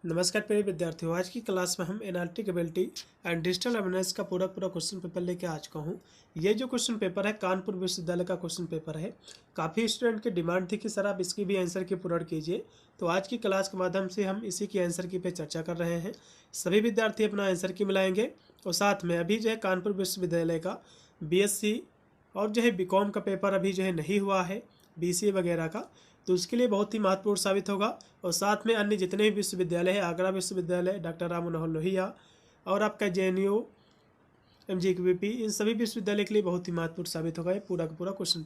नमस्कार प्रिय विद्यार्थियों, आज की क्लास में हम analytic ability and digital awareness का पूरा क्वेश्चन पेपर लेके आ चुका हूँ। ये जो क्वेश्चन पेपर है कानपुर विश्वविद्यालय का क्वेश्चन पेपर है। काफ़ी स्टूडेंट की डिमांड थी कि सर आप इसकी भी आंसर की पूर्ण कीजिए, तो आज की क्लास के माध्यम से हम इसी की आंसर की पे चर्चा कर रहे हैं। सभी विद्यार्थी अपना आंसर की मिलाएंगे और साथ में अभी जो है कानपुर विश्वविद्यालय का BSc और जो है BCom का पेपर अभी जो है नहीं हुआ है, BCA वगैरह का, तो उसके लिए बहुत ही महत्वपूर्ण साबित होगा। और साथ में अन्य जितने भी विश्वविद्यालय हैं, आगरा विश्वविद्यालय, डॉक्टर राम मनोहर लोहिया और आपका JNU, MGQP, इन सभी विश्वविद्यालय के लिए बहुत ही महत्वपूर्ण साबित होगा ये पूरा का पूरा क्वेश्चन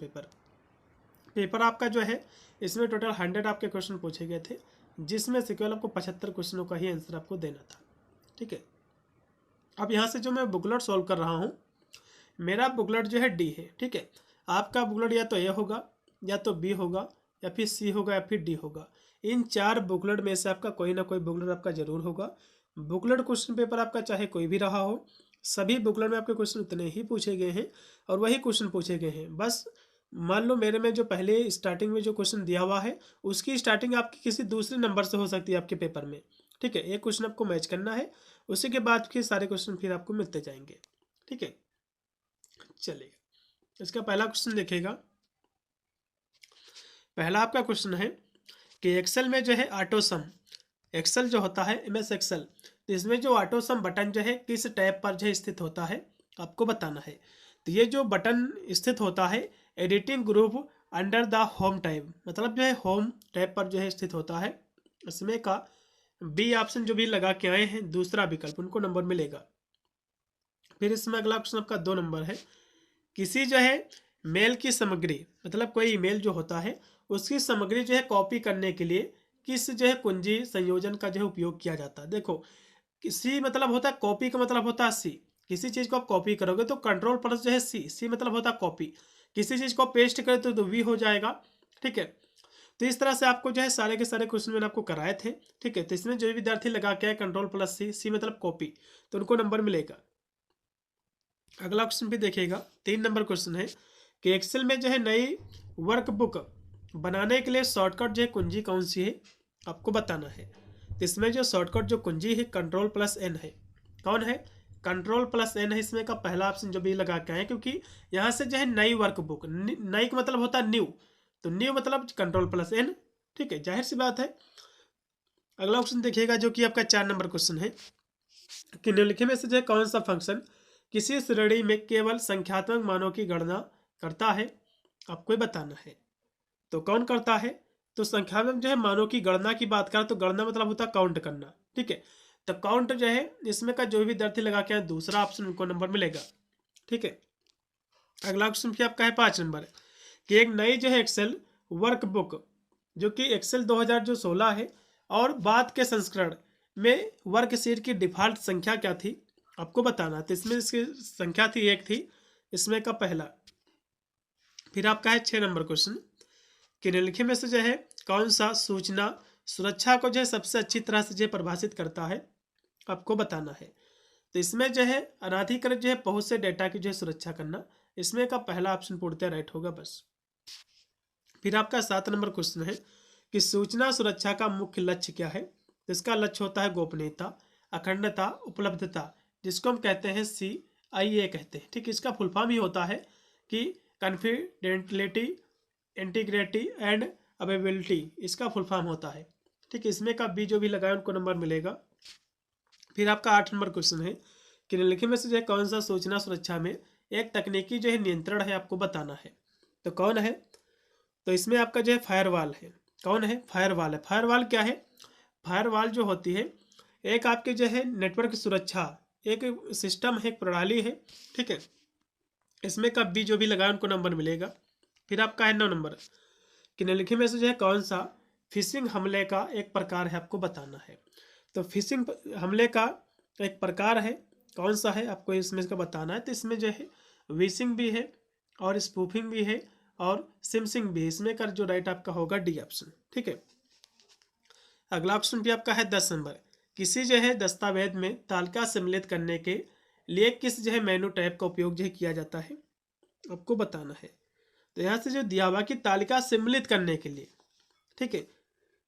पेपर आपका जो है इसमें टोटल 100 आपके क्वेश्चन पूछे गए थे, जिसमें से केवल आपको 75 क्वेश्चनों का ही आंसर आपको देना था। ठीक है, अब यहाँ से जो मैं बुकलेट सॉल्व कर रहा हूँ, मेरा बुकलेट जो है D है। ठीक है, आपका बुकलेट या तो A होगा, या तो B होगा, या फिर C होगा, या फिर D होगा। इन 4 बुकलेट में से आपका कोई ना कोई बुकलेट आपका जरूर होगा। बुकलेट क्वेश्चन पेपर आपका चाहे कोई भी रहा हो, सभी बुकलेट में आपके क्वेश्चन उतने ही पूछे गए हैं और वही क्वेश्चन पूछे गए हैं। बस मान लो मेरे में जो पहले स्टार्टिंग में जो क्वेश्चन दिया हुआ है उसकी स्टार्टिंग आपकी किसी दूसरे नंबर से हो सकती है आपके पेपर में। ठीक है, एक क्वेश्चन आपको मैच करना है, उसी के बाद फिर सारे क्वेश्चन फिर आपको मिलते जाएंगे। ठीक है, चलेगा। इसका पहला क्वेश्चन देखिएगा। पहला आपका क्वेश्चन है कि एक्सेल में जो है ऑटो सम, एक्सेल जो होता है MS एक्सेल, तो इसमें जो ऑटो सम बटन जो है किस टैब पर जो है स्थित होता है आपको बताना है। तो ये जो बटन स्थित होता है editing group under the home tab, मतलब जो है होम टैब पर जो है स्थित होता है। इसमें का B ऑप्शन जो भी लगा के आए हैं दूसरा विकल्प, उनको नंबर मिलेगा। फिर इसमें अगला क्वेश्चन आपका 2 नंबर है, किसी जो है मेल की सामग्री, मतलब कोई ईमेल जो होता है उसकी सामग्री जो है कॉपी करने के लिए किस जो है कुंजी संयोजन का जो है उपयोग किया जाता है। देखो, किसी मतलब होता है कॉपी का मतलब होता है C, किसी चीज को आप कॉपी करोगे तो कंट्रोल प्लस जो है C मतलब होता है कॉपी, किसी चीज को पेस्ट करे तो V हो जाएगा। ठीक है, तो इस तरह से आपको जो है सारे के सारे क्वेश्चन मैंने आपको कराए थे। ठीक है, तो इसमें जो भी विद्यार्थी लगा के आए कंट्रोल प्लस C मतलब कॉपी, तो उनको नंबर मिलेगा। अगला क्वेश्चन भी देखिएगा, 3 नंबर क्वेश्चन है कि एक्सेल में जो है नई वर्कबुक बनाने के लिए शॉर्टकट जो है कुंजी कौन सी है आपको बताना है। तो इसमें जो शॉर्टकट जो कुंजी है कंट्रोल प्लस N है। कौन है? कंट्रोल प्लस N है। इसमें का पहला ऑप्शन जो भी लगा के आए, क्योंकि यहाँ से जो है नई वर्कबुक, नई का मतलब होता है न्यू, तो न्यू मतलब कंट्रोल प्लस N। ठीक है, जाहिर सी बात है। अगला क्वेश्चन देखिएगा जो कि आपका 4 नंबर क्वेश्चन है कि निम्नलिखित में से जो है कौन सा फंक्शन किसी श्रेणी में केवल संख्यात्मक मानों की गणना करता है आपको बताना है। तो कौन करता है? तो संख्यात्मक जो है मानों की गणना की बात करें तो गणना मतलब होता है काउंट करना। ठीक है, तो काउंट जो है इसमें का जो भी विद्यार्थी लगा के दूसरा ऑप्शन उनको नंबर मिलेगा। ठीक है, अगला क्वेश्चन भी आपका है 5 नंबर कि एक नई जो है एक्सेल वर्कबुक, जो कि एक्सेल 2016 है और बाद के संस्करण में वर्कशीट की डिफॉल्ट संख्या क्या थी आपको बताना। तो इसमें इसकी संख्या थी 1 थी, इसमें का पहला। फिर आपका है 6 नंबर क्वेश्चन कि निम्नलिखित में से जो है कौन सा सूचना सुरक्षा को जो है सबसे अच्छी तरह से जो है परिभाषित करता है आपको बताना है। तो इसमें जो है अनाधिकृत जो है पहुंच से डेटा की जो है सुरक्षा करना, इसमें का पहला ऑप्शन पूर्णतः राइट होगा बस। फिर आपका 7 नंबर क्वेश्चन है कि सूचना सुरक्षा का मुख्य लक्ष्य क्या है। तो इसका लक्ष्य होता है गोपनीयता, अखंडता, उपलब्धता, जिसको हम कहते हैं CIA कहते हैं। ठीक, इसका फुल फॉर्म ही होता है कि कॉन्फिडेंटियलिटी, इंटीग्रिटी एंड अवेलेबिलिटी, इसका फुल फॉर्म होता है। ठीक, इसमें का B जो भी लगाए उनको नंबर मिलेगा। फिर आपका 8 नंबर क्वेश्चन है कि निम्नलिखित में से जो है कौन सा सूचना सुरक्षा में एक तकनीकी जो है नियंत्रण है आपको बताना है। तो कौन है? तो इसमें आपका जो है फायरवॉल है। कौन है? फायरवॉल है। फायरवॉल क्या है? फायरवॉल जो होती है एक आपके जो है नेटवर्क सुरक्षा, एक सिस्टम है, एक प्रणाली है। ठीक है, इसमें का B जो भी लगाए उनको नंबर मिलेगा। फिर आपका है 9 नंबर कि निम्नलिखित में से जो है कौन सा फिशिंग हमले का एक प्रकार है आपको बताना है। तो फिशिंग हमले का एक प्रकार है, कौन सा है आपको इसमें का बताना है। तो इसमें जो है विशिंग भी है और स्पूफिंग भी है और सिमसिंग भी। इसमें का जो राइट आपका होगा D ऑप्शन। ठीक है, अगला ऑप्शन भी आपका है 10 नंबर, किसी जो है दस्तावेज में तालिका सम्मिलित करने के लिए किस जो है मेनू टैब का उपयोग जो है किया जाता है आपको बताना है। तो यहाँ से जो दिया हुआ कि तालिका सम्मिलित करने के लिए, ठीक है,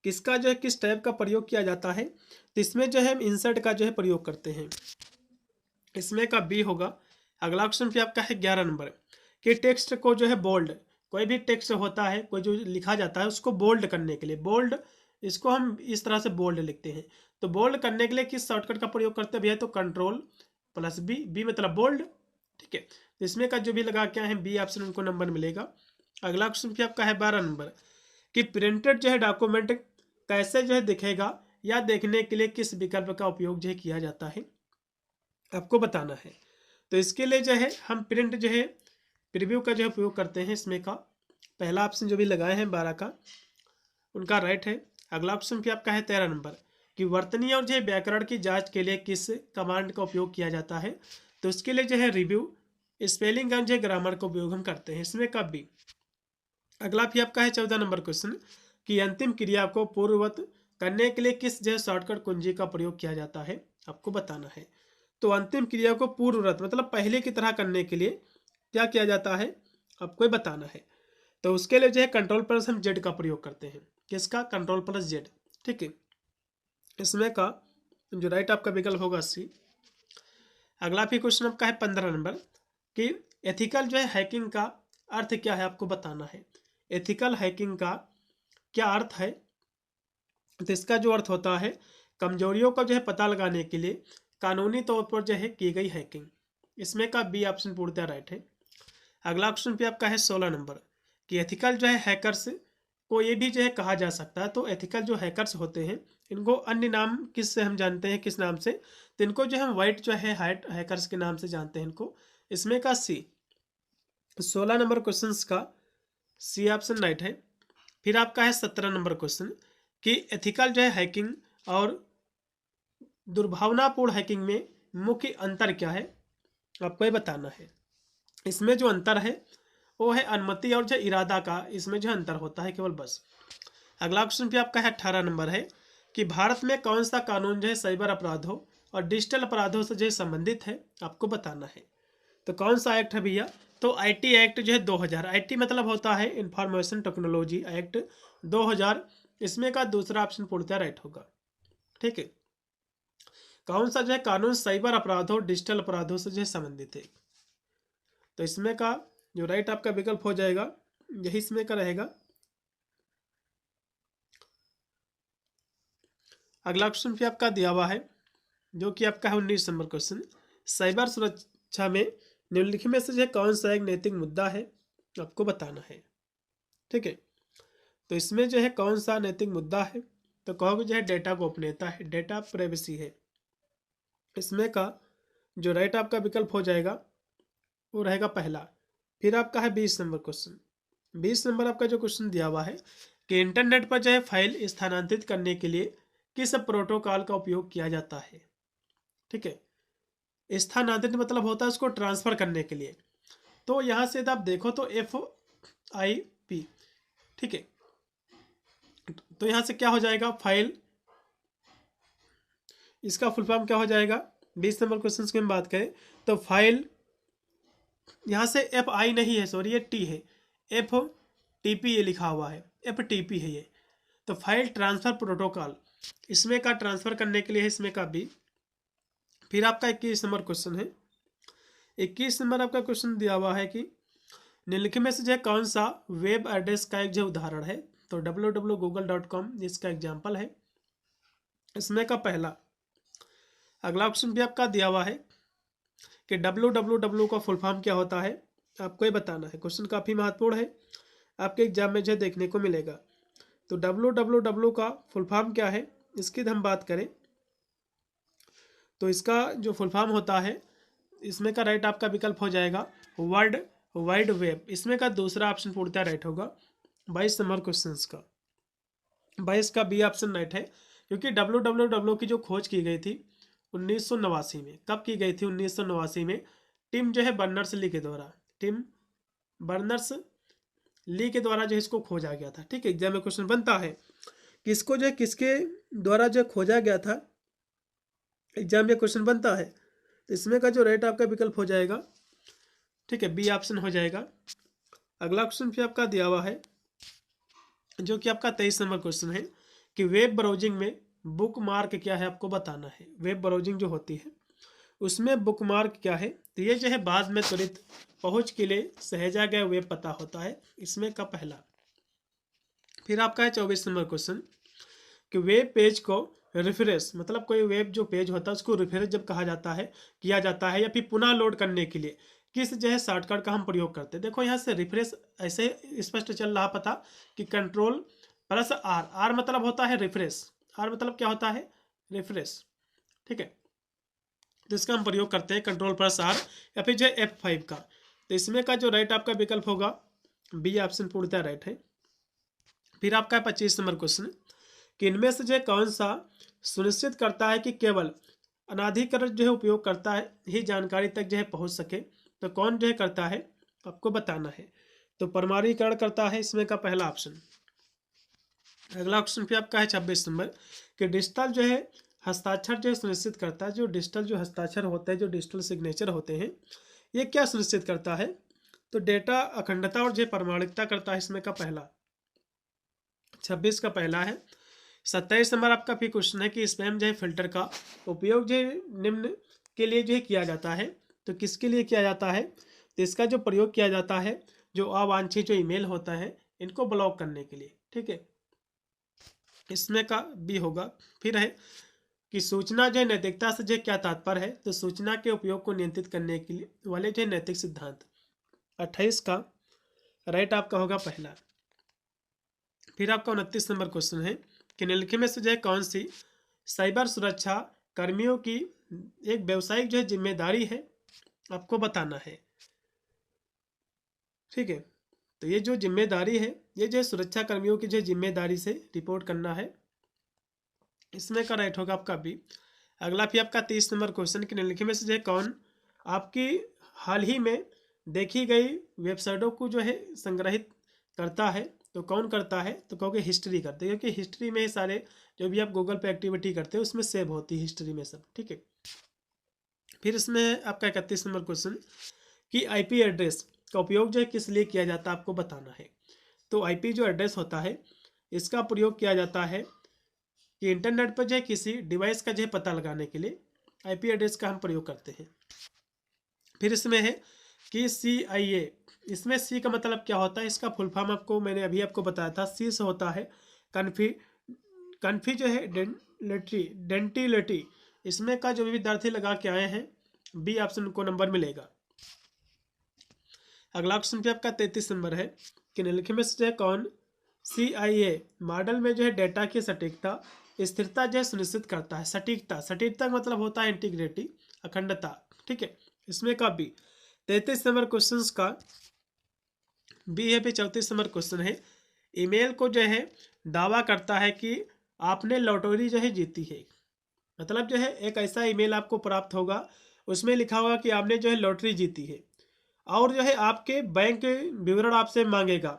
किसका जो है किस टाइप का प्रयोग किया जाता है, तो इसमें जो है हम इंसर्ट का जो है प्रयोग करते हैं। इसमें का बी होगा। अगला क्वेश्चन पे आपका है 11 नंबर कि टेक्स्ट को जो है बोल्ड, कोई भी टेक्स्ट होता है, कोई जो लिखा जाता है उसको बोल्ड करने के लिए, बोल्ड इसको हम इस तरह से बोल्ड लिखते हैं, तो बोल्ड करने के लिए किस शॉर्टकट का प्रयोग करते हैं भैया, तो कंट्रोल प्लस बी, बी मतलब बोल्ड। ठीक है, तो इसमें का जो भी लगा क्या है बी ऑप्शन उनको नंबर मिलेगा। अगला क्वेश्चन पे आपका है 12 नंबर कि प्रिंटेड जो है डॉक्यूमेंट कैसे जो है दिखेगा या देखने के लिए किस विकल्प का उपयोग जो है किया जाता है, आपको बताना है। तो इसके लिए जो है हम प्रिंट जो है प्रीव्यू का जो है उपयोग करते हैं। इसमें का पहला ऑप्शन जो भी लगाए हैं 12 का उनका राइट है। अगला ऑप्शन पे आपका है 13 नंबर कि वर्तनी और जो है व्याकरण की जांच के लिए किस कमांड का उपयोग किया जाता है, तो उसके लिए जो है रिव्यू स्पेलिंग और जो है ग्रामर का उपयोग हम करते हैं। इसमें का बी। अगला भी आपका है 14 नंबर क्वेश्चन कि अंतिम क्रिया को पूर्ववत करने के लिए किस जो है शॉर्टकट कुंजी का प्रयोग किया जाता है, आपको बताना है। तो अंतिम क्रिया को पूर्ववत मतलब पहले की तरह करने के लिए क्या किया जाता है, आपको बताना है। तो उसके लिए जो है कंट्रोल प्लस हम जेड का प्रयोग करते हैं। किसका, कंट्रोल प्लस जेड। ठीक है, इसमें का जो राइट आपका विकल्प होगा सी। अगला भी क्वेश्चन आपका है 15 नंबर कि एथिकल जो है हैकिंग का अर्थ क्या है, आपको बताना है। एथिकल हैकिंग का क्या अर्थ है, तो इसका जो अर्थ होता है कमजोरियों का जो है पता लगाने के लिए कानूनी तौर पर जो है की गई हैकिंग। इसमें का बी ऑप्शन पूर्णतः राइट है। अगला ऑप्शन पे आपका है 16 नंबर कि एथिकल जो है हैकर्स को ये भी जो है कहा जा सकता है। तो एथिकल जो हैकर्स होते हैं इनको अन्य नाम किस से हम जानते हैं, किस नाम से, तो इनको जो हम वाइट जो है हैकर्स के नाम से जानते हैं इनको। इसमें का सी 16 नंबर क्वेश्चन का सी ऑप्शन राइट है। फिर आपका है 17 नंबर क्वेश्चन कि एथिकल जो है हैकिंग और दुर्भावनापूर्ण हैकिंग में मुख्य अंतर क्या है, आपको ये बताना है। इसमें जो अंतर है वो है अनुमति और जो इरादा का, इसमें जो अंतर होता है केवल बस। अगला क्वेश्चन पे आपका है 18 नंबर है कि भारत में कौन सा कानून जो है साइबर अपराधों और डिजिटल अपराधों से जो है संबंधित है, आपको बताना है। तो कौन सा एक्ट है भैया, तो आईटी एक्ट जो है 2000, आईटी मतलब होता है इंफॉर्मेशन टेक्नोलॉजी एक्ट 2000। इसमें का दूसरा ऑप्शन पूर्णतः राइट होगा। ठीक है, कौन सा जो है कानून साइबर अपराधों डिजिटल अपराधों से जो है संबंधित है, तो इसमें का जो राइट आपका विकल्प हो जाएगा यही इसमें का रहेगा। अगला क्वेश्चन भी आपका दिया हुआ है जो कि आपका है 19 नंबर क्वेश्चन, साइबर सुरक्षा में निम्नलिखित में से जो है कौन सा एक नैतिक मुद्दा है, आपको बताना है। ठीक है, तो इसमें जो है कौन सा नैतिक मुद्दा है, तो कहोगे जो है डेटा गोपनीयता है, डेटा प्राइवेसी है। इसमें का जो राइट आपका विकल्प हो जाएगा वो रहेगा पहला। फिर आपका है 20 नंबर क्वेश्चन। 20 नंबर आपका जो क्वेश्चन दिया हुआ है कि इंटरनेट पर जो है फाइल स्थानांतरित करने के लिए किस प्रोटोकॉल का उपयोग किया जाता है। ठीक है, स्थानांतरित मतलब होता है उसको ट्रांसफर करने के लिए, तो यहाँ से आप देखो तो FIP। ठीक है, तो यहाँ से क्या हो जाएगा फाइल, इसका फुल फॉर्म क्या हो जाएगा। 20 नंबर क्वेश्चन की हम बात करें तो फाइल, यहाँ से FI नहीं है, सॉरी ये T है, FTP ये लिखा हुआ है, FTP है ये। तो फाइल ट्रांसफर प्रोटोकॉल, इसमें का ट्रांसफर करने के लिए है, इसमें का बी। फिर आपका 21 नंबर क्वेश्चन है। 21 नंबर आपका क्वेश्चन दिया हुआ है कि निम्नलिखित में से जो है कौन सा वेब एड्रेस का एक जो उदाहरण है, तो www.google.com इसका एग्जाम्पल है। इसमें का पहला। अगला ऑप्शन भी आपका दिया हुआ है कि www का फुल फॉर्म क्या होता है, आपको ये बताना है। क्वेश्चन काफ़ी महत्वपूर्ण है, आपके एग्जाम में जो देखने को मिलेगा। तो www का फुल फॉर्म क्या है, इसकी हम बात करें तो इसका जो फुल फॉर्म होता है, इसमें का राइट आपका विकल्प हो जाएगा वर्ल्ड वाइड वेब। इसमें का दूसरा ऑप्शन पूर्णतः राइट होगा 22 नंबर क्वेश्चन का। 22 का बी ऑप्शन राइट है, क्योंकि www की जो खोज की गई थी 1989 में, कब की गई थी 1989 में, टिम जो है बर्नर्स ली के द्वारा, टिम बर्नर्स ली के द्वारा जो इसको खोजा गया था। ठीक है, एग्जाम में क्वेश्चन बनता है किसको जो है किसके द्वारा जो खोजा गया था, एग्जाम में क्वेश्चन बनता है। तो इसमें का जो राइट आपका विकल्प हो जाएगा, ठीक है, बी ऑप्शन हो जाएगा। अगला क्वेश्चन फिर आपका दिया हुआ है जो कि आपका 23 नंबर क्वेश्चन है कि वेब ब्राउजिंग में बुक मार्क क्या है आपको बताना है। वेब ब्राउजिंग जो होती है उसमें बुक मार्क क्या है, तो ये जो है बाद में त्वरित पहुंच के लिए सहेजा गया वेब पता होता है, इसमें का पहला। फिर आपका है 24 नंबर क्वेश्चन कि वेब पेज को रिफ्रेश, मतलब कोई वेब जो पेज होता है उसको रिफ्रेश जब कहा जाता है, किया जाता है या फिर पुनः लोड करने के लिए किस जो है शॉर्टकट का हम प्रयोग करते हैं। देखो यहाँ से रिफ्रेश ऐसे स्पष्ट चल रहा पता कि कंट्रोल प्लस आर, आर मतलब होता है रिफ्रेश, आर मतलब क्या होता है रिफ्रेश, ठीक है। तो इसका हम प्रयोग करते हैं कंट्रोल प्लस आर या फिर जो है F5 का। तो इसमें का जो राइट आपका विकल्प होगा बी ऑप्शन पूर्णतः राइट है। फिर आपका 25 नंबर क्वेश्चन कि इनमें से जो है कौन सा सुनिश्चित करता है कि केवल अनाधिकृत जो है उपयोग करता है ही जानकारी तक जो है पहुंच सके, तो कौन जो है करता है आपको बताना है। तो प्रमाणीकरण करता है इसमें का पहला ऑप्शन। अगला ऑप्शन पे आपका है 26 नंबर कि डिजिटल जो है हस्ताक्षर जो सुनिश्चित करता है, जो डिजिटल जो हस्ताक्षर होते हैं, जो डिजिटल सिग्नेचर होते हैं, ये क्या सुनिश्चित करता है, तो डेटा अखंडता और जो प्रमाणिकता करता है, इसमें का पहला 26 का पहला है। 27 नंबर आपका फिर क्वेश्चन है कि स्पैम जो है फिल्टर का उपयोग जो है निम्न के लिए जो है किया जाता है, तो किसके लिए किया जाता है, तो इसका जो प्रयोग किया जाता है जो अवांछित जो ईमेल होता है इनको ब्लॉक करने के लिए, ठीक है, इसमें का बी होगा। फिर है कि सूचना जो है नैतिकता से जो क्या तात्पर्य है, तो सूचना के उपयोग को नियंत्रित करने के लिए वाले जो नैतिक सिद्धांत। 28 का राइट आपका होगा पहला। फिर आपका 29 नंबर क्वेश्चन है कि निम्नलिखित में से जो है कौन सी साइबर सुरक्षा कर्मियों की एक व्यावसायिक जो है जिम्मेदारी है, आपको बताना है, ठीक है। तो ये जो जिम्मेदारी है ये जो है सुरक्षा कर्मियों की जो है जिम्मेदारी से रिपोर्ट करना है, इसमें का राइट होगा आपका बी। अगला फिर आपका 30 नंबर क्वेश्चन कि निम्नलिखित में से जो है कौन आपकी हाल ही में देखी गई वेबसाइटों को जो है संग्रहित करता है, तो कौन करता है, तो कहोगे हिस्ट्री करते हैं, क्योंकि हिस्ट्री में ही सारे जो भी आप गूगल पे एक्टिविटी करते हैं उसमें सेव होती है हिस्ट्री में सब, ठीक है। फिर इसमें आपका 31 नंबर क्वेश्चन कि आईपी एड्रेस का उपयोग जो है किस लिए किया जाता है, आपको बताना है। तो आईपी जो एड्रेस होता है इसका प्रयोग किया जाता है कि इंटरनेट पर जो है किसी डिवाइस का जो है पता लगाने के लिए आईपी एड्रेस का हम प्रयोग करते हैं। फिर इसमें है कि CIA, इसमें सी का मतलब क्या होता है, इसका फुल फॉर्म आपको मैंने अभी आपको बताया था। सी से होता है कन्फी जो है डेंटिलिटी, इसमें का जो भी विद्यार्थी लगा के आए हैं बी ऑप्शन को नंबर मिलेगा। अगला क्वेश्चन पे आपका 33 नंबर है कि निम्नलिखित में से कौन CIA मॉडल में जो है डेटा की सटीकता स्थिरता जो है सुनिश्चित करता है। सटीकता, सटीकता का मतलब होता है इंटीग्रिटी, अखंडता, ठीक है, इसमें का बी। 33 नंबर क्वेश्चन का बी है। पे 34 नंबर क्वेश्चन है ईमेल को जो है दावा करता है कि आपने लॉटरी जो है जीती है, मतलब जो है एक ऐसा ईमेल आपको प्राप्त होगा उसमें लिखा होगा कि आपने जो है लॉटरी जीती है और जो है आपके बैंक विवरण आपसे मांगेगा।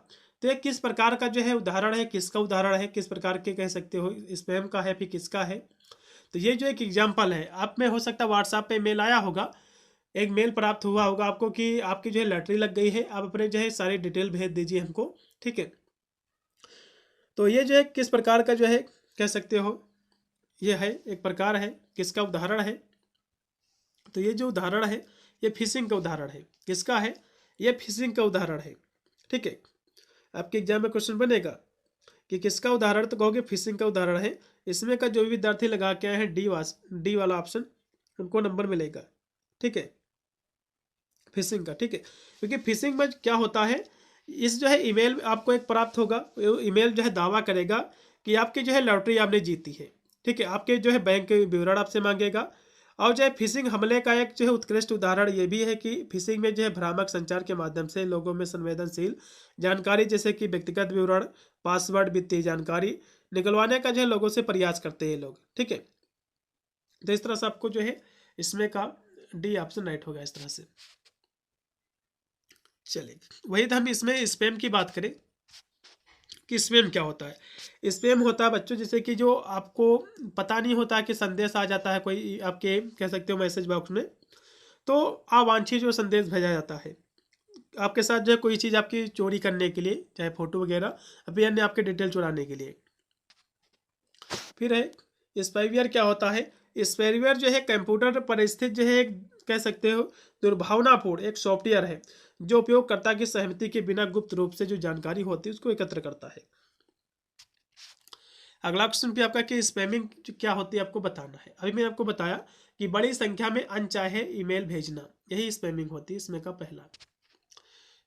तो ये किस प्रकार का जो है उदाहरण है, किसका उदाहरण है, किस प्रकार के कह सकते हो, स्पैम का है फिर किसका है। तो ये जो एक एग्जाम्पल है, आप में हो सकता है व्हाट्सएप पे मेल आया होगा, एक मेल प्राप्त हुआ होगा आपको कि आपकी जो है लॉटरी लग गई है, आप अपने जो है सारी डिटेल भेज दीजिए हमको, ठीक है। तो ये जो है किस प्रकार का जो है कह सकते हो, ये है एक प्रकार है, किसका उदाहरण है, तो ये जो उदाहरण है ये फिशिंग का उदाहरण है। किसका है, ये फिशिंग का उदाहरण है, ठीक है। आपके एग्जाम में क्वेश्चन बनेगा कि किसका उदाहरण, तो कहोगे फिशिंग का उदाहरण है। इसमें का जो भी विद्यार्थी लगा के आए हैं डी वाला ऑप्शन, उनको नंबर मिलेगा, ठीक है, फिशिंग का, ठीक है। क्योंकि फिशिंग में क्या होता है, इस जो है ईमेल आपको एक प्राप्त होगा, ईमेल जो है दावा करेगा कि आपकी जो है लॉटरी आपने जीती है, ठीक है, आपके जो है बैंक के विवरण आपसे मांगेगा। और जो है फिशिंग हमले का एक जो है उत्कृष्ट उदाहरण ये भी है कि फिशिंग में जो है भ्रामक संचार के माध्यम से लोगों में संवेदनशील जानकारी जैसे कि व्यक्तिगत विवरण, पासवर्ड, वित्तीय जानकारी निकलवाने का जो है लोगों से प्रयास करते हैं लोग, ठीक है। तो इस तरह से आपको जो है इसमें का डी ऑप्शन राइट होगा इस तरह से। चलिए वही तो हम इसमें स्पैम की बात करें कि स्पैम क्या होता है। स्पैम होता है बच्चों जैसे कि जो आपको पता नहीं होता कि संदेश आ जाता है कोई आपके कह सकते हो मैसेज बॉक्स में, तो अवांछित जो संदेश भेजा जाता है आपके साथ जो है कोई चीज़ आपकी चोरी करने के लिए, चाहे फोटो वगैरह, अभी अन्य आपके डिटेल चुराने के लिए। फिर है स्पाईवेयर क्या होता है? स्पाईवेयर जो है कंप्यूटर पर स्थित जो है एक कह सकते हो दुर्भावनापूर्ण एक सॉफ्टवेयर है जो उपयोगकर्ता की सहमति के बिना गुप्त रूप से जो जानकारी होती है उसको एकत्र करता है। अगला क्वेश्चन भी आपका कि स्पैमिंग क्या होती है आपको बताना है। अभी मैंने आपको बताया कि बड़ी संख्या में अनचाहे ईमेल भेजना, यही स्पैमिंग होती है इसमें का पहला।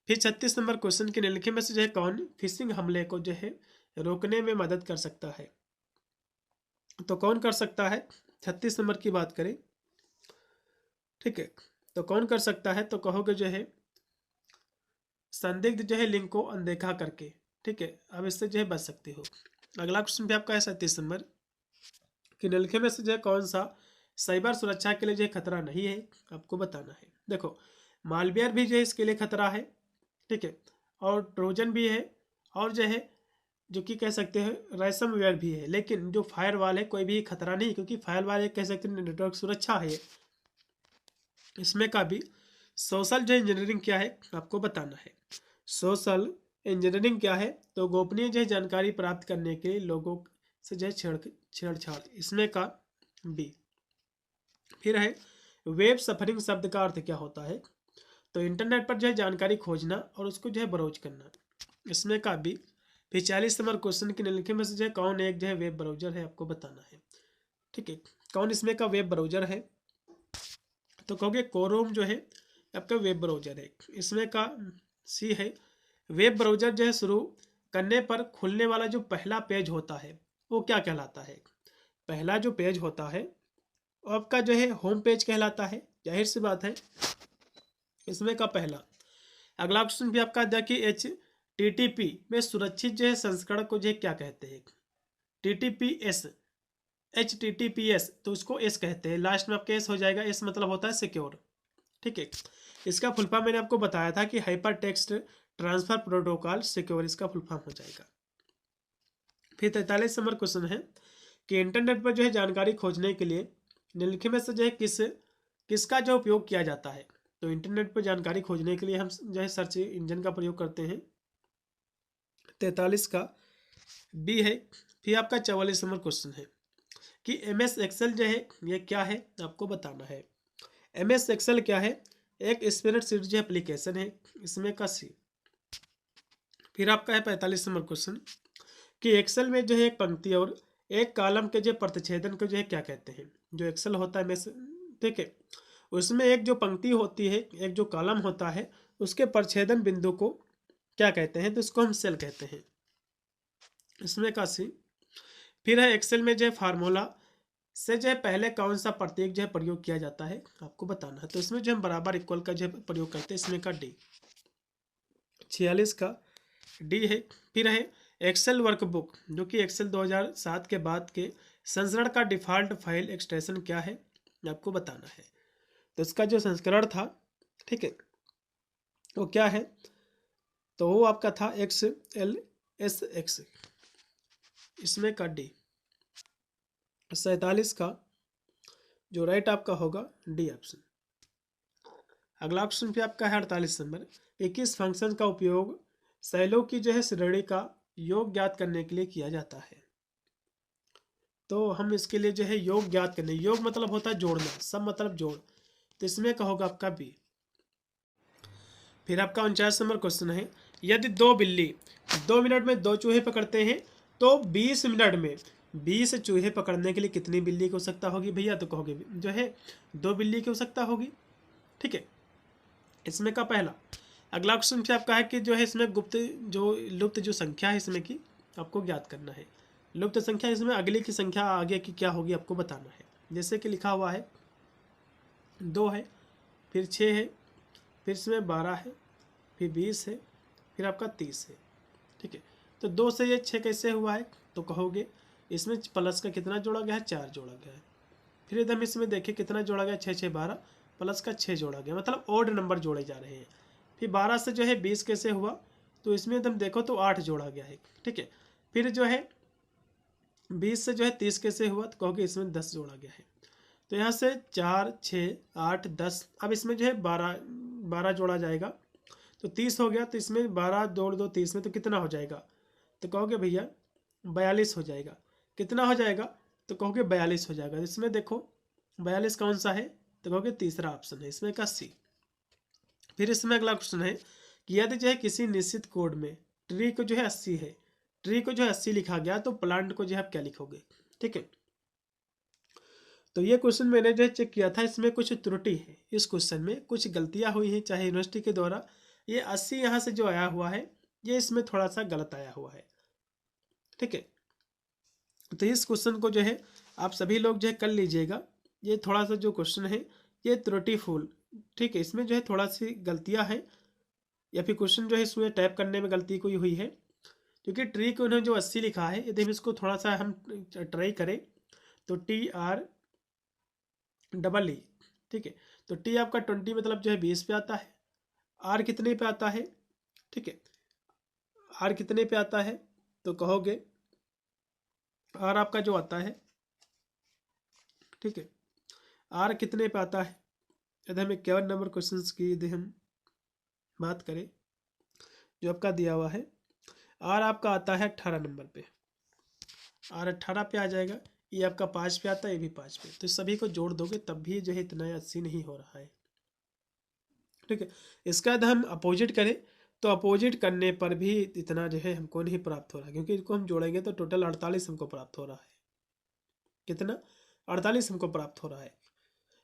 फिर 36 नंबर क्वेश्चन के निम्नलिखित में से जो है कौन फिशिंग हमले को जो है रोकने में मदद कर सकता है? तो कौन कर सकता है? 36 नंबर की बात करें, ठीक है, तो कौन कर सकता है? तो कहोगे जो है संदिग्ध जो है लिंक को अनदेखा करके, ठीक है, अब इससे जो है बच सकते हो। अगला क्वेश्चन भी आपका है 37 नंबर कि निम्नलिखित में से जो है कौन सा साइबर सुरक्षा के लिए जो है खतरा नहीं है? आपको बताना है। देखो मालवेयर भी जो है इसके लिए खतरा है, ठीक है, और ट्रोजन भी है, और जो है जो कि कह सकते हैं रैंसमवेयर भी है, लेकिन जो फायरवॉल है कोई भी खतरा नहीं, क्योंकि फायरवॉल एक कह सकते हैं नेटवर्क सुरक्षा है। इसमें का भी सोशल जो इंजीनियरिंग क्या है आपको बताना है। सोशल इंजीनियरिंग क्या है? तो गोपनीय जो है जानकारी प्राप्त करने के लिए लोगों से जो है छेड़छाड़, इसमें का बी। फिर है वेब सफरिंग शब्द का अर्थ क्या होता है? तो इंटरनेट पर जो है जानकारी खोजना और उसको जो है ब्राउज करना, इसमें का बी। फिर 40 नंबर क्वेश्चन के निम्नलिखित में से जो है कौन एक जो है वेब ब्राउजर है आपको बताना है, ठीक है, कौन इसमें का वेब ब्राउजर है? तो कहोगे क्रोम जो है आपका वेब ब्राउजर है, इसमें का सी है। वेब ब्राउजर जो है शुरू करने पर खुलने वाला जो पहला पेज होता है वो क्या कहलाता है? पहला जो पेज होता है वो आपका जो है होम पेज कहलाता है, जाहिर सी बात है, इसमें का पहला। अगला क्वेश्चन भी आपका था कि HTTP में सुरक्षित जो है संस्करण को जो है क्या कहते हैं? TTPS, HTTPS तो उसको एस कहते हैं, लास्ट में आपका एस हो जाएगा, एस मतलब होता है सिक्योर, ठीक है। इसका फुल फॉर्म मैंने आपको बताया था कि hyper text transfer protocol secure, इसका फुल फॉर्म हो जाएगा। फिर 43 नंबर क्वेश्चन है कि इंटरनेट पर जो है जानकारी खोजने के लिए निम्नलिखित में से जो है किसका जो उपयोग किया जाता है? तो इंटरनेट पर जानकारी खोजने के लिए हम जो है सर्च इंजन का प्रयोग करते हैं, 43 का बी है। फिर आपका 44 नंबर क्वेश्चन है कि MS एक्सेल जो है ये क्या है आपको बताना है। MS एक्सेल क्या है? एक स्प्रेडशीट जो एप्लीकेशन है, इसमें का सी। फिर आपका है 45 नंबर क्वेश्चन कि एक्सेल में जो है एक पंक्ति और एक कॉलम के जो प्रतिच्छेदन को जो है क्या कहते हैं? जो एक्सेल होता है MS, ठीक है, उसमें एक जो पंक्ति होती है एक जो कॉलम होता है उसके प्रतिच्छेदन बिंदु को क्या कहते हैं? तो इसको हम सेल कहते हैं, इसमें का सी। फिर है एक्सेल में जो है फार्मूला से जो है पहले कौन सा प्रतीक जो है प्रयोग किया जाता है आपको बताना है। तो इसमें जो हम बराबर इक्वल का जो है प्रयोग करते हैं, इसमें का डी, 46 का डी है। फिर है एक्सेल वर्कबुक जो कि एक्सेल 2007 के बाद के संस्करण का डिफ़ॉल्ट फाइल एक्सटेंशन क्या है आपको बताना है। तो इसका जो संस्करण था, ठीक है, वो क्या है? तो वो आपका था XLSX, इसमें का डी। 47 का जो राइट आपका होगा डी ऑप्शन। अगला ऑप्शन भी आपका है 48 नंबर, 21 फंक्शन का उपयोग सेलों की जो है श्रेणी का योग ज्ञात करने के लिए किया जाता है। तो हम इसके लिए जो है योग ज्ञात करने, योग मतलब होता है जोड़ना, सब मतलब जोड़, तो इसमें का होगा आपका बी। फिर आपका 49 नंबर क्वेश्चन है यदि दो बिल्ली 2 मिनट में 2 चूहे पकड़ते हैं तो 20 मिनट में 20 चूहे पकड़ने के लिए कितनी बिल्ली की आवश्यकता होगी भैया? तो कहोगे जो है 2 बिल्ली की आवश्यकता होगी, ठीक है, इसमें का पहला। अगला क्वेश्चन से आपका है कि जो है इसमें लुप्त जो संख्या है इसमें की आपको ज्ञात करना है। लुप्त संख्या इसमें अगले की संख्या आगे की क्या होगी आपको बताना है। जैसे कि लिखा हुआ है 2 है, फिर 6 है, फिर इसमें 12 है, फिर 20 है, फिर आपका 30 है, ठीक है। तो 2 से ये 6 कैसे हुआ है? तो कहोगे इसमें प्लस का कितना जोड़ा गया है? 4 जोड़ा गया है। फिर एकदम इसमें देखिए कितना जोड़ा गया, 6 6 12, प्लस का 6 जोड़ा गया, मतलब ऑड नंबर जोड़े जा रहे हैं। फिर 12 से जो है 20 कैसे हुआ? तो इसमें एकदम देखो तो 8 जोड़ा गया है, ठीक है। फिर जो है 20 से जो है 30 कैसे हुआ? तो कहोगे इसमें 10 जोड़ा गया है। तो यहाँ से 4 6 8 10, अब इसमें जो है 12 जोड़ा जाएगा तो 30 हो गया। तो इसमें 12 जोड़ दो 30 में तो कितना हो जाएगा? तो कहोगे भैया 42 हो जाएगा। कितना हो जाएगा? तो कहोगे 42 हो जाएगा। इसमें देखो 42 कौन सा है, तो कहोगे तीसरा ऑप्शन है इसमें का सी। फिर इसमें अगला क्वेश्चन है कि यदि जो है किसी निश्चित कोड में ट्री को जो है 80 है, ट्री को जो है 80 लिखा गया, तो प्लांट को जो है आप क्या लिखोगे। ठीक है, तो ये क्वेश्चन मैंने जो चेक किया था, इसमें कुछ त्रुटि है, इस क्वेश्चन में कुछ गलतियां हुई हैं, चाहे यूनिवर्सिटी के द्वारा। ये 80 यहाँ से जो आया हुआ है, ये इसमें थोड़ा सा गलत आया हुआ है। ठीक है, तो इस क्वेश्चन को जो है आप सभी लोग जो है कर लीजिएगा। ये थोड़ा सा जो क्वेश्चन है ये त्रुटिफुल, ठीक है, इसमें जो है थोड़ा सी गलतियां हैं, या फिर क्वेश्चन जो है इसमें टाइप करने में गलती कोई हुई है, क्योंकि ट्री को उन्होंने जो 80 लिखा है, यदि हम इसको थोड़ा सा हम ट्राई करें तो TREE, ठीक है, तो टी आपका 20 मतलब जो है 20 पे आता है, आर कितने पे आता है, ठीक है, आर कितने पे आता है, तो कहोगे आर आपका जो आता है, ठीक है, आर कितने पे आता है, यदि हम 51 नंबर क्वेश्चन की यदि हम बात करें जो आपका दिया हुआ है, आर आपका आता है 18 नंबर पे, आर 18 पे आ जाएगा, ये आपका 5 पे आता है, ये भी 5 पे, तो सभी को जोड़ दोगे तब भी जो है इतना 80 नहीं हो रहा है। ठीक है, इसका यदि हम अपोजिट करें तो अपोजिट करने पर भी इतना जो है हमको नहीं प्राप्त हो रहा है, क्योंकि इसको हम जोड़ेंगे तो टोटल 48 हमको प्राप्त हो रहा है। कितना, 48 हमको प्राप्त हो रहा है,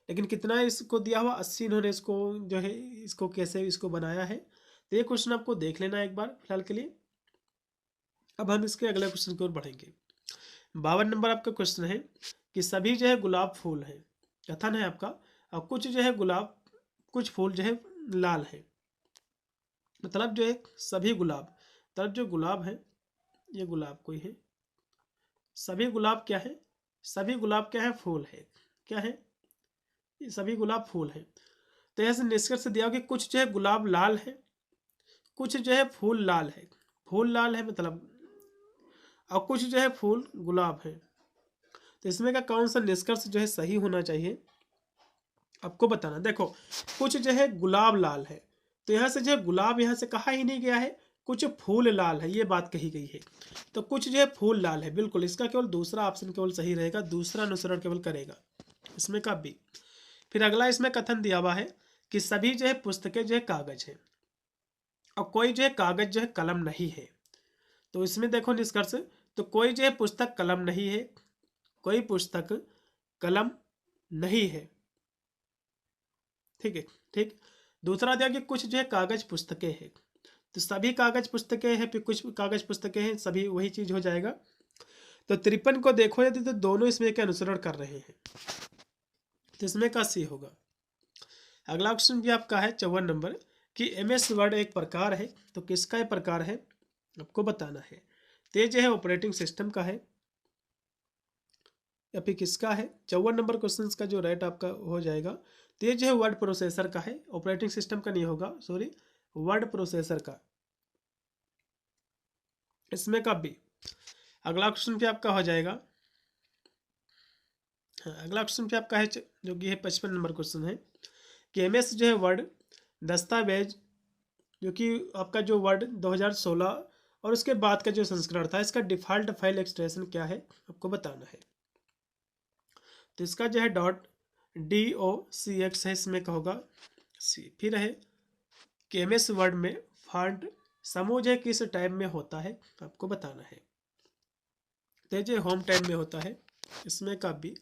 लेकिन कितना इसको दिया हुआ 80, इन्होंने इसको जो है इसको कैसे इसको बनाया है, तो ये क्वेश्चन आपको देख लेना एक बार फिलहाल के लिए। अब हम इसके अगले क्वेश्चन की ओर बढ़ेंगे। 52 नंबर आपका क्वेश्चन है कि सभी जो है गुलाब फूल है, कथन है आपका, और कुछ जो है गुलाब, कुछ फूल जो है लाल है, मतलब जो है सभी गुलाब, मतलब जो गुलाब है ये गुलाब कोई है, सभी गुलाब क्या है, सभी गुलाब क्या है, फूल है, क्या है, ये सभी गुलाब फूल है। तो ऐसे निष्कर्ष दिया कि कुछ जो है गुलाब लाल है, कुछ जो है फूल लाल है, फूल लाल है मतलब, और कुछ जो है फूल गुलाब है। तो इसमें का कौन सा निष्कर्ष जो है सही होना चाहिए आपको बताना। देखो कुछ जो है गुलाब लाल है, तो यहाँ से जो है गुलाब यहाँ से कहा ही नहीं गया है, कुछ फूल लाल है ये बात कही गई है, तो कुछ जो है फूल लाल है, बिल्कुल इसका केवल दूसरा ऑप्शन केवल सही रहेगा, दूसरा अनुसरण केवल करेगा इसमें का बी। फिर अगला इसमें कथन दिया हुआ है कि सभी जो है पुस्तकें जो है कागज है, और कोई जो है कागज जो है कलम नहीं है। तो इसमें देखो निष्कर्ष, तो कोई जो है पुस्तक कलम नहीं है, कोई पुस्तक कलम नहीं है, ठीक है, ठीक। दूसरा दिया कि कुछ जो है कागज पुस्तकें हैं, तो सभी कागज पुस्तकें हैं, फिर कुछ कागज पुस्तकें हैं, सभी वही चीज हो जाएगा। तो 53 को देखो यदि तो दोनों इसमें के अनुसरण कर रहे हैं, तो इसमें का सी होगा। अगला क्वेश्चन भी आपका है 54 नंबर कि MS वर्ड एक प्रकार है, तो किसका ये प्रकार है आपको बताना है। तो ये जो है ऑपरेटिंग सिस्टम का है या फिर किसका है। 54 नंबर क्वेश्चन का जो राइट आपका हो जाएगा, तो ये जो है वर्ड प्रोसेसर का है, ऑपरेटिंग सिस्टम का नहीं होगा, सॉरी, वर्ड प्रोसेसर का, इसमें का बी। अगला क्वेश्चन भी आपका हो जाएगा, हाँ अगला क्वेश्चन भी आपका है जो कि है 55 नंबर क्वेश्चन है कि MS जो है वर्ड दस्तावेज, जो कि आपका जो वर्ड 2016 और उसके बाद का जो संस्करण था, इसका डिफ़ॉल्ट फाइल एक्सटेंशन क्या है आपको बताना है। तो इसका जो है .docx है, इसमें का होगा सी। फिर है कि MS वर्ड में फॉन्ट समूह जो है किस टाइप में होता है आपको बताना है। तो जो होम टाइप में होता है, इसमें का भी।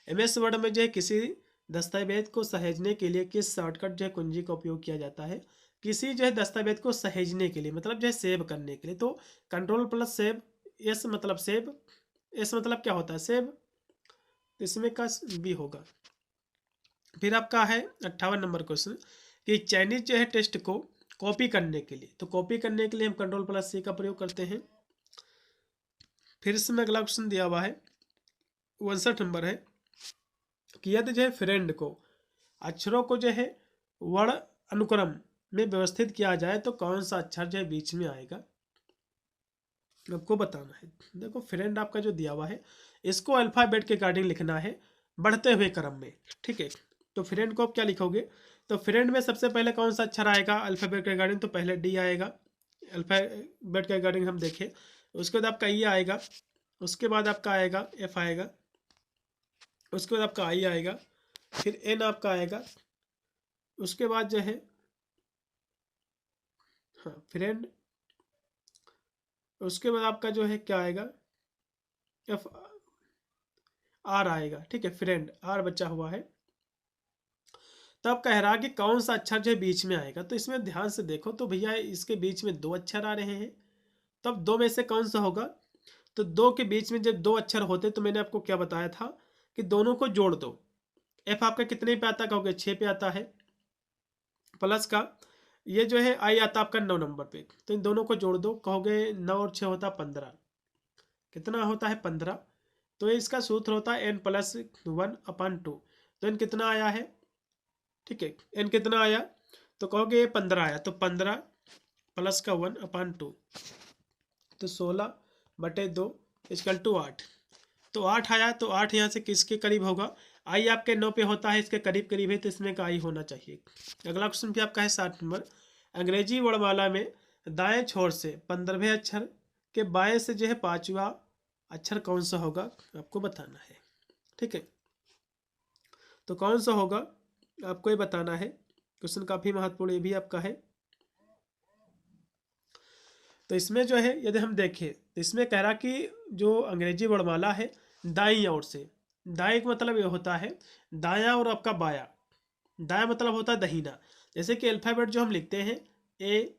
MS वर्ड में जो है किसी दस्तावेज को सहेजने के लिए किस शॉर्टकट जो है कुंजी का उपयोग किया जाता है, किसी जो है दस्तावेज को सहेजने के लिए, मतलब जो है सेव करने के लिए, तो Ctrl+सेव, एस मतलब सेव, एस मतलब क्या होता है सेव, इसमें का भी होगा। फिर आपका है 58 नंबर क्वेश्चन कि चाइनीज जो है टेक्स्ट को कॉपी करने के लिए, तो कॉपी करने के लिए हम Ctrl+C का प्रयोग करते हैं। फिर इसमें अगला क्वेश्चन दिया हुआ है 59 नंबर है कि यदि जो है फ्रेंड को अक्षरों को जो है वर्ण अनुक्रम में व्यवस्थित किया जाए तो कौन सा अक्षर जो है बीच में आएगा आपको बताना है। देखो फ्रेंड आपका जो दिया हुआ है, इसको अल्फाबेट के अकॉर्डिंग लिखना है बढ़ते हुए क्रम में, ठीक है। तो फ्रेंड को आप क्या लिखोगे, तो फ्रेंड में सबसे पहले कौन सा अक्षर आएगा अल्फाबेट के अकॉर्डिंग, तो पहले डी आएगा अल्फाबेट के अकॉर्डिंग हम देखें, उसके बाद आपका ई आएगा, उसके बाद आपका आएगा एफ आएगा, उसके बाद आपका आई आएगा, फिर एन आपका आएगा, उसके बाद जो है हाँ फ्रेंड, उसके बाद आपका जो है क्या आएगा, एफ आर आएगा। ठीक है, फ्रेंड आर बचा हुआ है। तो अब कह रहा कि कौन सा अक्षर जो है बीच में आएगा, तो इसमें ध्यान से देखो तो भैया इसके बीच में दो अक्षर आ रहे हैं, तो अब दो में से कौन सा होगा, तो दो के बीच में जब दो अक्षर होते तो मैंने आपको क्या बताया था कि दोनों को जोड़ दो। एफ आपका कितने पे आता, कहोगे 6 पे आता है, प्लस का ये जो है आई आता आपका 9 नंबर पे, तो इन दोनों को जोड़ दो, कहोगे 9 और 6 होता 15, कितना होता है 15। तो इसका सूत्र होता है n प्लस 1/2, तो n कितना आया है, ठीक है n कितना आया, तो कहोगे ये 15 आया, तो 15 प्लस का 1/2, तो 16/2 इक्वल टू 8। तो 8 आया, तो 8 यहाँ से किसके करीब होगा, आई आपके 9 पे होता है, इसके करीब करीब है, तो इसमें का आई होना चाहिए। अगला क्वेश्चन भी आपका है 60 नंबर, अंग्रेजी वर्णमाला में दाएं छोर से 15वें अक्षर के बाएं से जो है 5वां अक्षर कौन सा होगा, आपको बताना है। ठीक है, तो कौन सा होगा आपको ये बताना है। क्वेश्चन काफी महत्वपूर्ण ये भी आपका है। तो इसमें जो है यदि हम देखें तो इसमें कह रहा कि जो अंग्रेजी वर्णमाला है दाईं ओर से, दाएं का मतलब ये होता है दायां और आपका बायां, दायां मतलब होता है दहीना। जैसे कि अल्फाबेट जो हम लिखते हैं ए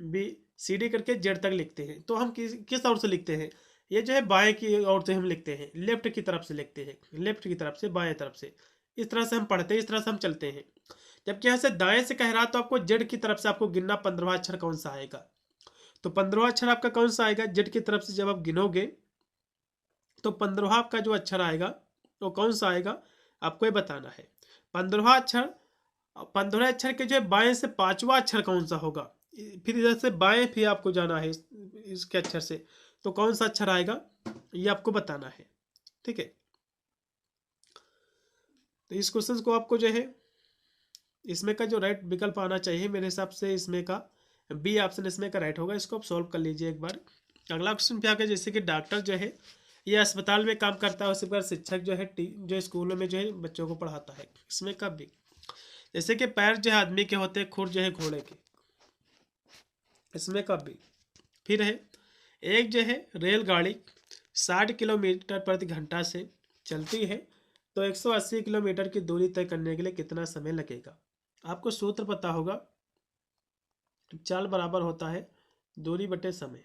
बी सी डी करके जेड तक लिखते हैं, तो हम किस ओर से लिखते हैं, ये जो है बाएं की ओर से हम लिखते हैं, लेफ्ट की तरफ से लिखते हैं, लेफ्ट की तरफ से बाएं तरफ से, इस तरह से हम पढ़ते हैं, इस तरह से हम चलते हैं। जबकि यहाँ से दाएं से कह रहा तो आपको जेड की तरफ से आपको गिनना 15वां अक्षर कौन सा आएगा, तो 15वां अक्षर आपका कौन सा आएगा, जेड की तरफ से जब आप गिनोगे तो 15वां आपका जो अक्षर आएगा वो कौन सा आएगा, आपको ये बताना है। 15वां अक्षर, 15वें अक्षर के जो है बाएं से 5वां अक्षर कौन सा होगा, फिर इधर से बाएं फिर आपको जाना है इसके अक्षर से, तो कौन सा अक्षर आएगा ये आपको बताना है। ठीक है, तो इस क्वेश्चन को आपको जो है इसमें का जो राइट विकल्प आना चाहिए मेरे हिसाब से इसमें का बी ऑप्शन इसमें का राइट होगा। इसको आप सॉल्व कर लीजिए एक बार। अगला क्वेश्चन पे आके, जैसे कि डॉक्टर जो है ये अस्पताल में काम करता है, उसी प्रकार शिक्षक जो है जो स्कूलों में जो है बच्चों को पढ़ाता है, इसमें का बी। जैसे कि पैर जो है आदमी के होते हैं, खुर जो है घोड़े के, इसमें का बी। फिर है एक जो है रेलगाड़ी 60 किलोमीटर प्रति घंटा से चलती है, तो 180 किलोमीटर की दूरी तय करने के लिए कितना समय लगेगा। आपको सूत्र पता होगा, चाल बराबर होता है दूरी बटे समय,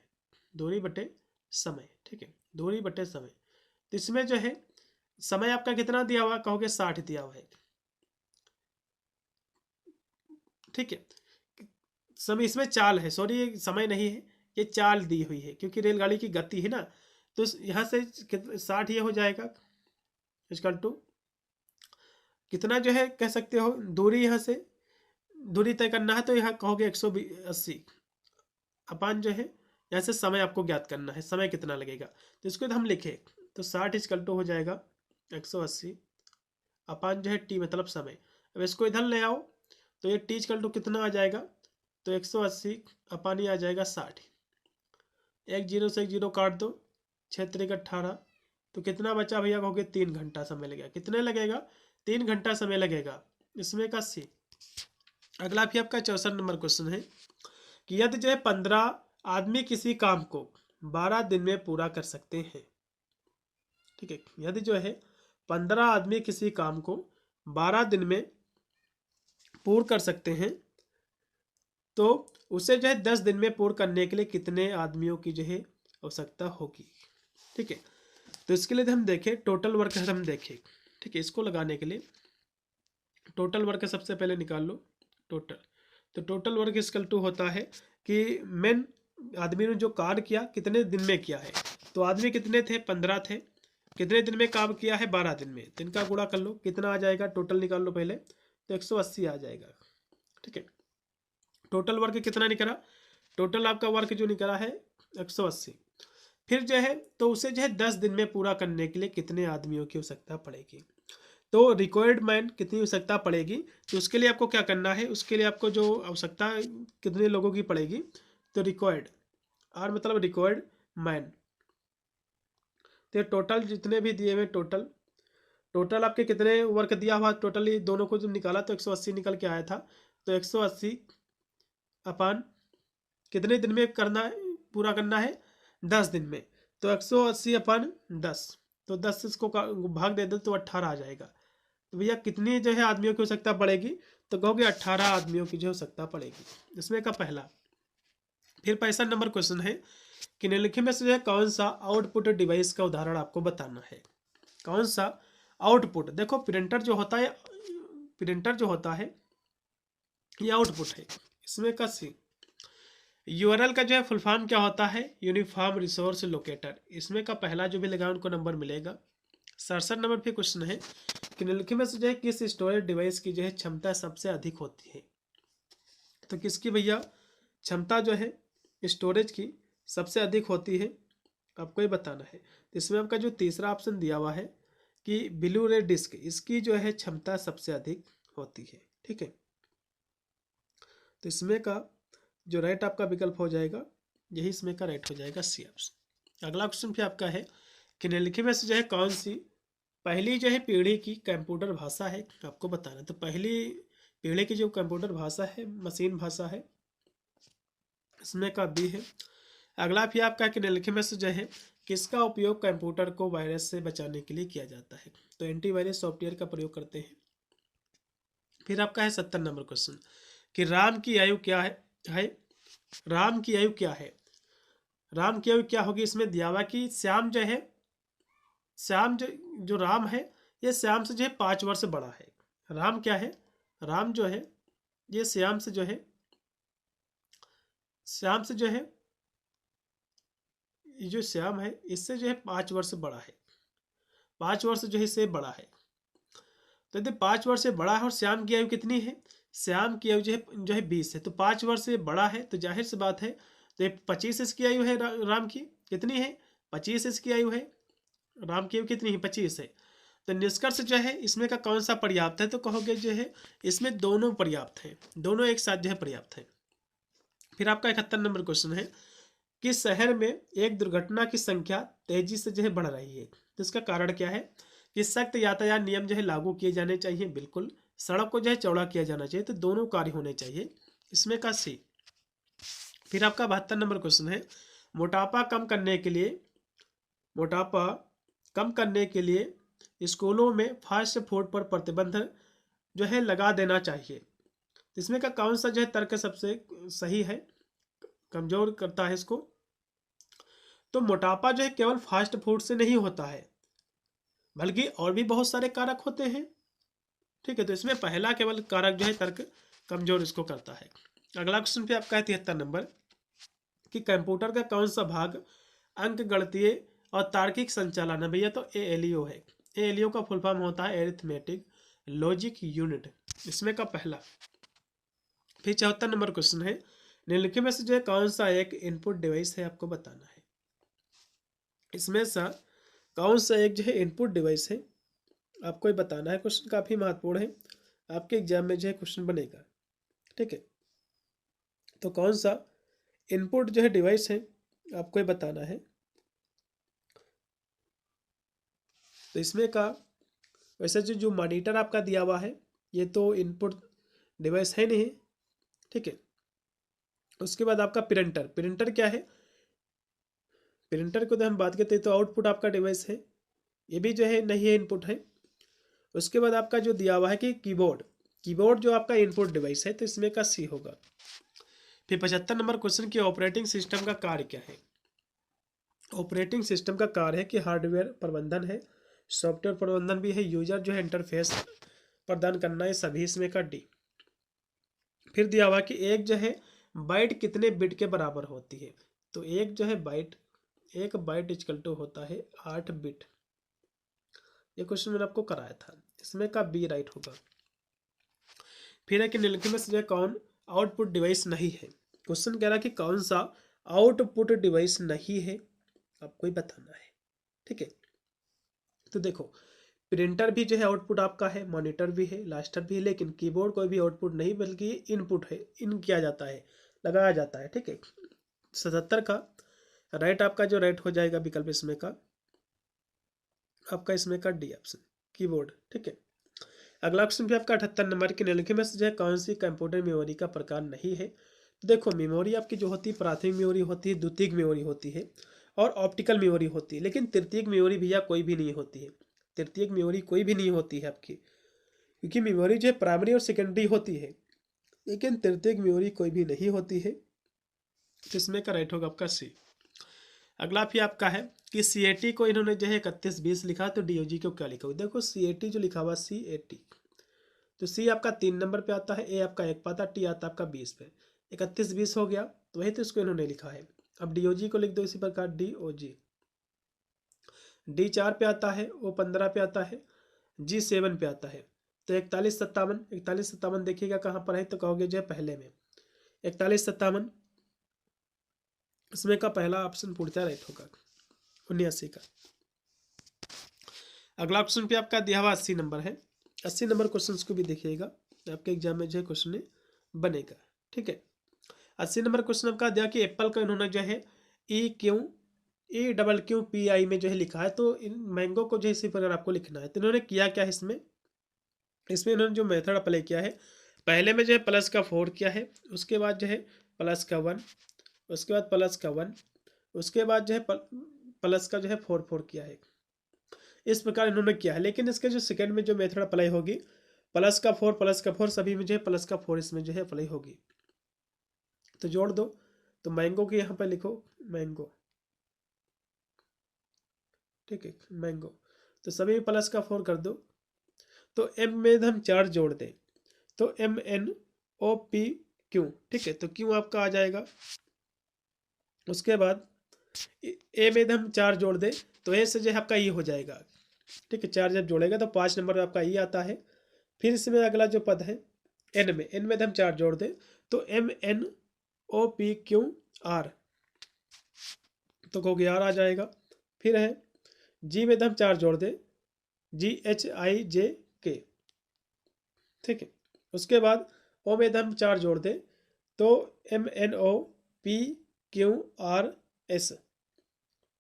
दूरी बटे समय। ठीक है, दूरी बटे समय। तो इसमें जो है समय आपका कितना दिया हुआ, कहोगे 60 दिया हुआ है। ठीक है, समय इसमें चाल है, सॉरी ये समय नहीं है, ये चाल दी हुई है, क्योंकि रेलगाड़ी की गति है ना, तो यहाँ से 60 ये हो जाएगा इक्वल टू कितना जो है कह सकते हो दूरी, यहाँ से दूरी तय करना है तो यहाँ कहोगे 180 अपान जो है यहाँ से समय आपको ज्ञात करना है, समय कितना लगेगा, तो इसको हम लिखे तो 60 इक्वल टू हो जाएगा 180 अपान जो है टी मतलब समय। अब इसको इधर ले आओ तो ये टी इक्वल टू कितना आ जाएगा, तो 180 अपान ही आ जाएगा 60, एक जीरो से एक जीरो काट दो, 6 त्रिक 18, तो कितना बचा भैया, कहोगे 3 घंटा समय लगेगा। कितने लगेगा, 3 घंटा समय लगेगा, इसमें का सी। अगला भी आपका 64 नंबर क्वेश्चन है कि यदि जो है 15 आदमी किसी काम को 12 दिन में पूरा कर सकते हैं। ठीक है, यदि जो है 15 आदमी किसी काम को 12 दिन में पूर्ण कर सकते हैं, तो उसे जो है 10 दिन में पूर्ण करने के लिए कितने आदमियों की जो है आवश्यकता होगी। ठीक है, तो इसके लिए हम देखें टोटल वर्क हम देखें। ठीक है, इसको लगाने के लिए टोटल वर्क सबसे पहले निकाल लो टोटल। तो टोटल वर्क इक्वल टू होता है कि मेन आदमी ने जो कार्य किया कितने दिन में किया है, तो आदमी कितने थे, 15 थे, कितने दिन में काम किया है, 12 दिन में, तो इनका गुणा कर लो कितना आ जाएगा, टोटल निकाल लो पहले, तो 180 आ जाएगा। ठीक है, टोटल वर्क कितना निकला, टोटल आपका वर्क जो निकला है 180। फिर जो है तो उसे जो है 10 दिन में पूरा करने के लिए कितने आदमियों की आवश्यकता पड़ेगी, तो रिक्वायर्ड मैन कितनी आवश्यकता पड़ेगी, तो उसके लिए आपको क्या करना है, उसके लिए आपको जो आवश्यकता कितने लोगों की पड़ेगी, तो रिक्वायर्ड आर मतलब रिक्वायर्ड मैन, तो टोटल जितने भी दिए हुए टोटल टोटल आपके कितने वर्क दिया हुआ, टोटली दोनों को जब निकाला तो 180 निकल के आया था। तो 180 अपान कितने दिन में करना है, पूरा करना है 10 दिन में। तो 180 अपान 10, तो 10 इसको भाग दे दो तो 18 आ जाएगा। तो भैया कितनी जो है आदमियों की आवश्यकता पड़ेगी, तो कहोगे 18 आदमियों की जो आवश्यकता पड़ेगी। इसमें का पहला। फिर 65 नंबर क्वेश्चन है कि निम्नलिखित में से जो है कौन सा आउटपुट डिवाइस का उदाहरण आपको बताना है। कौन सा आउटपुट, देखो प्रिंटर जो होता है, प्रिंटर जो होता है ये आउटपुट है। इसमें का सी। यूआरएल का जो है फुल फॉर्म क्या होता है, यूनिफॉर्म रिसोर्स लोकेटर। इसमें का पहला जो भी लगा उनको नंबर मिलेगा। 67 नंबर पे क्वेश्चन है कि निम्नलिखित में से जो है किस स्टोरेज डिवाइस की जो है क्षमता सबसे अधिक होती है। तो किसकी भैया क्षमता जो है स्टोरेज की सबसे अधिक होती है, आपको ये बताना है। तो इसमें आपका जो तीसरा ऑप्शन दिया हुआ है कि ब्लू रे डिस्क, इसकी जो है क्षमता सबसे अधिक होती है। ठीक है, तो इसमें का जो राइट आपका विकल्प हो जाएगा, यही इसमें का राइट हो जाएगा सी ऑप्शन। अगला क्वेश्चन भी आपका है कि निम्नलिखित में से जो है कौन सी पहली जो है पीढ़ी की कंप्यूटर भाषा है, आपको बताना। तो पहली पीढ़ी की जो कंप्यूटर भाषा है मशीन भाषा है, इसमें का बी है। अगला भी आपका कि निम्नलिखित में से जो है किसका उपयोग कंप्यूटर को वायरस से बचाने के लिए किया जाता है। तो एंटीवायरस सॉफ्टवेयर का प्रयोग करते हैं। फिर आपका है 70 नंबर क्वेश्चन कि राम की आयु क्या है राम की आयु क्या है। राम की आयु क्या होगी, इसमें दिया हुआ कि श्याम जो है, श्याम जो राम है ये श्याम से जो है 5 वर्ष बड़ा है। राम क्या है, राम जो है ये श्याम से जो है, श्याम से जो है, ये जो श्याम है इससे जो है 5 वर्ष बड़ा है। 5 वर्ष जो है इससे बड़ा है। तो यदि 5 वर्ष से बड़ा है और श्याम की आयु कितनी है, श्याम की आयु जो है 20 है, तो 5 वर्ष से बड़ा है तो जाहिर सी बात है तो ये 25 इसकी आयु है। राम की कितनी है, 25 इसकी आयु है। राम की आयु कितनी है, 25 है। तो निष्कर्ष जो है इसमें का कौन सा पर्याप्त है, तो कहोगे जो है इसमें दोनों पर्याप्त है, दोनों एक साथ जो है पर्याप्त है। फिर आपका 71 नंबर क्वेश्चन है कि शहर में एक दुर्घटना की संख्या तेजी से जो है बढ़ रही है, तो इसका कारण क्या है कि सख्त यातायात नियम जो है लागू किए जाने चाहिए, बिल्कुल। सड़क को जो है चौड़ा किया जाना चाहिए, तो दोनों कार्य होने चाहिए, इसमें का सी। फिर आपका 72 नंबर क्वेश्चन है मोटापा कम करने के लिए, मोटापा कम करने के लिए स्कूलों में फास्ट फूड पर प्रतिबंध जो है लगा देना चाहिए। इसमें का कौन सा जो है तर्क सबसे सही है, कमजोर करता है इसको। तो मोटापा जो है केवल फास्ट फूड से नहीं होता है, बल्कि और भी बहुत सारे कारक होते हैं। ठीक है, तो इसमें पहला केवल कारक जो है तर्क कमजोर इसको करता है। अगला क्वेश्चन पे आपका है 73 नंबर कि कंप्यूटर का कौन सा भाग अंक गणितीय और तार्किक संचालन है। भैया तो एएलयू है। एएलयू का फुल फॉर्म होता है एरिथमेटिक लॉजिक यूनिट, इसमें का पहला। फिर 74 नंबर क्वेश्चन है निम्नलिखित में से जो है कौन सा एक इनपुट डिवाइस है, आपको बताना है। इसमें से कौन सा एक जो है इनपुट डिवाइस है, आपको ये बताना है। क्वेश्चन काफी महत्वपूर्ण है, आपके एग्जाम में जो है क्वेश्चन बनेगा। ठीक है, तो कौन सा इनपुट जो है डिवाइस है आपको ये बताना है। तो इसमें का वैसे जो मॉनिटर आपका दिया हुआ है ये तो इनपुट डिवाइस है नहीं। ठीक है, उसके बाद आपका प्रिंटर, प्रिंटर क्या है, प्रिंटर को तो हम बात करते हैं तो आउटपुट आपका डिवाइस है, ये भी जो है नहीं है, इनपुट है। उसके बाद आपका जो दिया हुआ है कि कीबोर्ड, कीबोर्ड जो आपका इनपुट डिवाइस है, तो इसमें का सी होगा। फिर 75 नंबर क्वेश्चन की ऑपरेटिंग सिस्टम का कार्य क्या है। ऑपरेटिंग सिस्टम का कार्य है कि हार्डवेयर प्रबंधन है, सॉफ्टवेयर प्रबंधन भी है, यूजर जो है इंटरफेस प्रदान करना है, सभी इसमें का डी। फिर दिया हुआ कि एक जो है बाइट कितने बिट के बराबर होती है। तो एक जो है बाइट, एक बाइट इक्वल टू होता है 8 बिट। ये क्वेश्चन मैंने आपको कराया था, इसमें का बी राइट होगा। फिर है कि निम्नलिखित में से जो है कौन आउटपुट डिवाइस नहीं है। क्वेश्चन कह रहा है कि कौन सा आउटपुट डिवाइस नहीं है, आपको ही बताना है। ठीक है, तो देखो प्रिंटर भी जो है आउटपुट आपका है, मॉनिटर भी है, लास्टर भी है, लेकिन कीबोर्ड कोई भी आउटपुट नहीं बल्कि इनपुट है, इन किया जाता है, लगाया जाता है। ठीक है, 77 का राइट आपका जो राइट हो जाएगा विकल्प इसमें का आपका, इसमें का डी ऑप्शन। कीबोर्ड। ठीक है। अगला क्वेश्चन भी आपका 78 नंबर के निम्नलिखित में से जो है कौन सी कंप्यूटर मेमोरी का प्रकार नहीं है। तो देखो मेमोरी आपकी जो होती है प्राथमिक मेमोरी होती है, द्वितीयक मेमोरी होती है और ऑप्टिकल मेमोरी होती है, लेकिन तृतीयक मेमोरी भैया कोई भी नहीं होती है। तृतीयक मेमोरी कोई भी नहीं होती है आपकी, क्योंकि मेमोरी जो है प्राइमरी और सेकेंडरी होती है, लेकिन तृतीयक मेमोरी कोई भी नहीं होती है। तो इसमें का राइट होगा आपका सी। अगला भी आपका है कि CAT को इन्होंने जो है 3120 लिखा, तो DOG को क्या लिखा? देखो CAT जो लिखा हुआ CAT, तो सी आपका 3 नंबर पे आता है, ए आपका 1 पे आता है, टी आता है आपका 20 पे। 3120 हो गया, तो वही तो इसको इन्होंने लिखा है। अब DOG को लिख दो इसी प्रकार DOG। D 4 पे आता है, O 15 पे आता है, G 7 पे आता है। तो 4157 देखिएगा कहाँ पर है, तो कहोगे जो है पहले में 4157, इसमें का पहला ऑप्शन पूर्णतः राइट होगा 79 का। अगला ऑप्शन पे आपका दिया हुआ 80 नंबर है। 80 नंबर क्वेश्चन को भी देखिएगा, आपके एग्जाम में जो है क्वेश्चन बनेगा। ठीक है। 80 नंबर क्वेश्चन आपका दिया कि एप्पल का इन्होंने जो है EQPI में जो है लिखा है, तो इन मैंगो को जो है इसी प्रकार आपको लिखना है। तो इन्होंने किया क्या है इसमें इन्होंने जो मेथड अप्लाई किया है, पहले में जो है प्लस का 4 किया है, उसके बाद जो है प्लस का 1, उसके बाद प्लस का 1, उसके बाद जो है प्लस का जो है 4 किया है। इस प्रकार इन्होंने किया है, लेकिन इसके जो सेकंड में जो मेथड अप्लाई होगी, प्लस का 4 सभी में जो है प्लस का 4 इसमें जो है अप्लाई होगी। तो जोड़ दो, तो मैंगो के यहाँ पे लिखो मैंगो। ठीक है, मैंगो, तो सभी में प्लस का 4 कर दो। तो M में हम 4 जोड़ दें, तो MNOPQ। ठीक है, तो क्यू आपका आ जाएगा। उसके बाद ए में हम 4 जोड़ दें, तो ए से जो है आपका ई हो जाएगा। ठीक है, 4 जब जोड़ेगा तो 5 नंबर आपका ई आता है। फिर इसमें अगला जो पद है एन में हम 4 जोड़ दें, तो MNOPQR, तो कहोगे आर आ जाएगा। फिर है जी में हम 4 जोड़ दें, GHIJK। ठीक है, उसके बाद ओ में हम 4 जोड़ दें, तो MNOPQRS,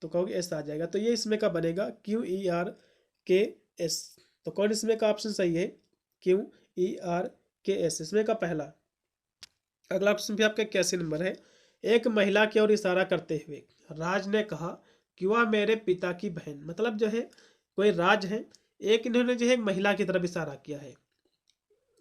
तो कहोगे एस आ जाएगा। तो ये इसमें का बनेगा QERKS। तो कौन इसमें का ऑप्शन सही है? QERKS इसमें का पहला। अगला ऑप्शन भी आपका 81 नंबर है। एक महिला की ओर इशारा करते हुए राज ने कहा कि वह मेरे पिता की बहन, मतलब जो है कोई राज है, एक इन्होंने जो है एक महिला की तरफ इशारा किया है।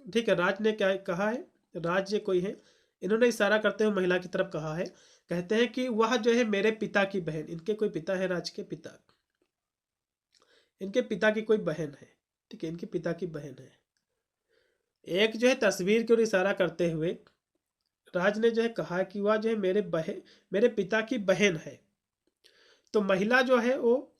ठीक है, राज ने क्या कहा है? राज कोई है, इन्होंने इशारा करते हुए महिला की तरफ कहा है, कहते हैं कि वह जो है मेरे पिता की बहन, इनके कोई पिता है, राज के पिता, इनके पिता की कोई बहन है। ठीक है, इनके पिता की बहन है। एक जो है तस्वीर की ओर इशारा करते हुए राज ने जो है कहा कि वह जो है मेरे पिता की बहन है। तो महिला जो है वो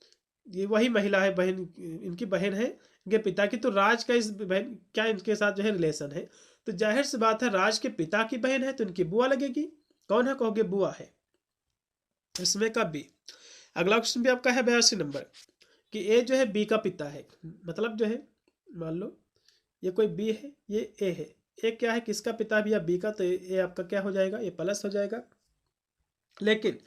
ये वही महिला है, बहन इनकी बहन है इनके पिता की। तो राज का इस बहन क्या इनके साथ जो है रिलेशन है? तो जाहिर सी बात है राज के पिता की बहन है, तो इनकी बुआ लगेगी। कौन है? कहोगे बुआ है, इसमें का बी। अगला क्वेश्चन भी आपका है 82 नंबर कि ए जो है बी का पिता है, मतलब जो है मान लो ये कोई बी है, ये ए है, ए क्या है, किसका पिता भी या बी का, तो ए आपका क्या हो जाएगा? ये प्लस हो जाएगा। लेकिन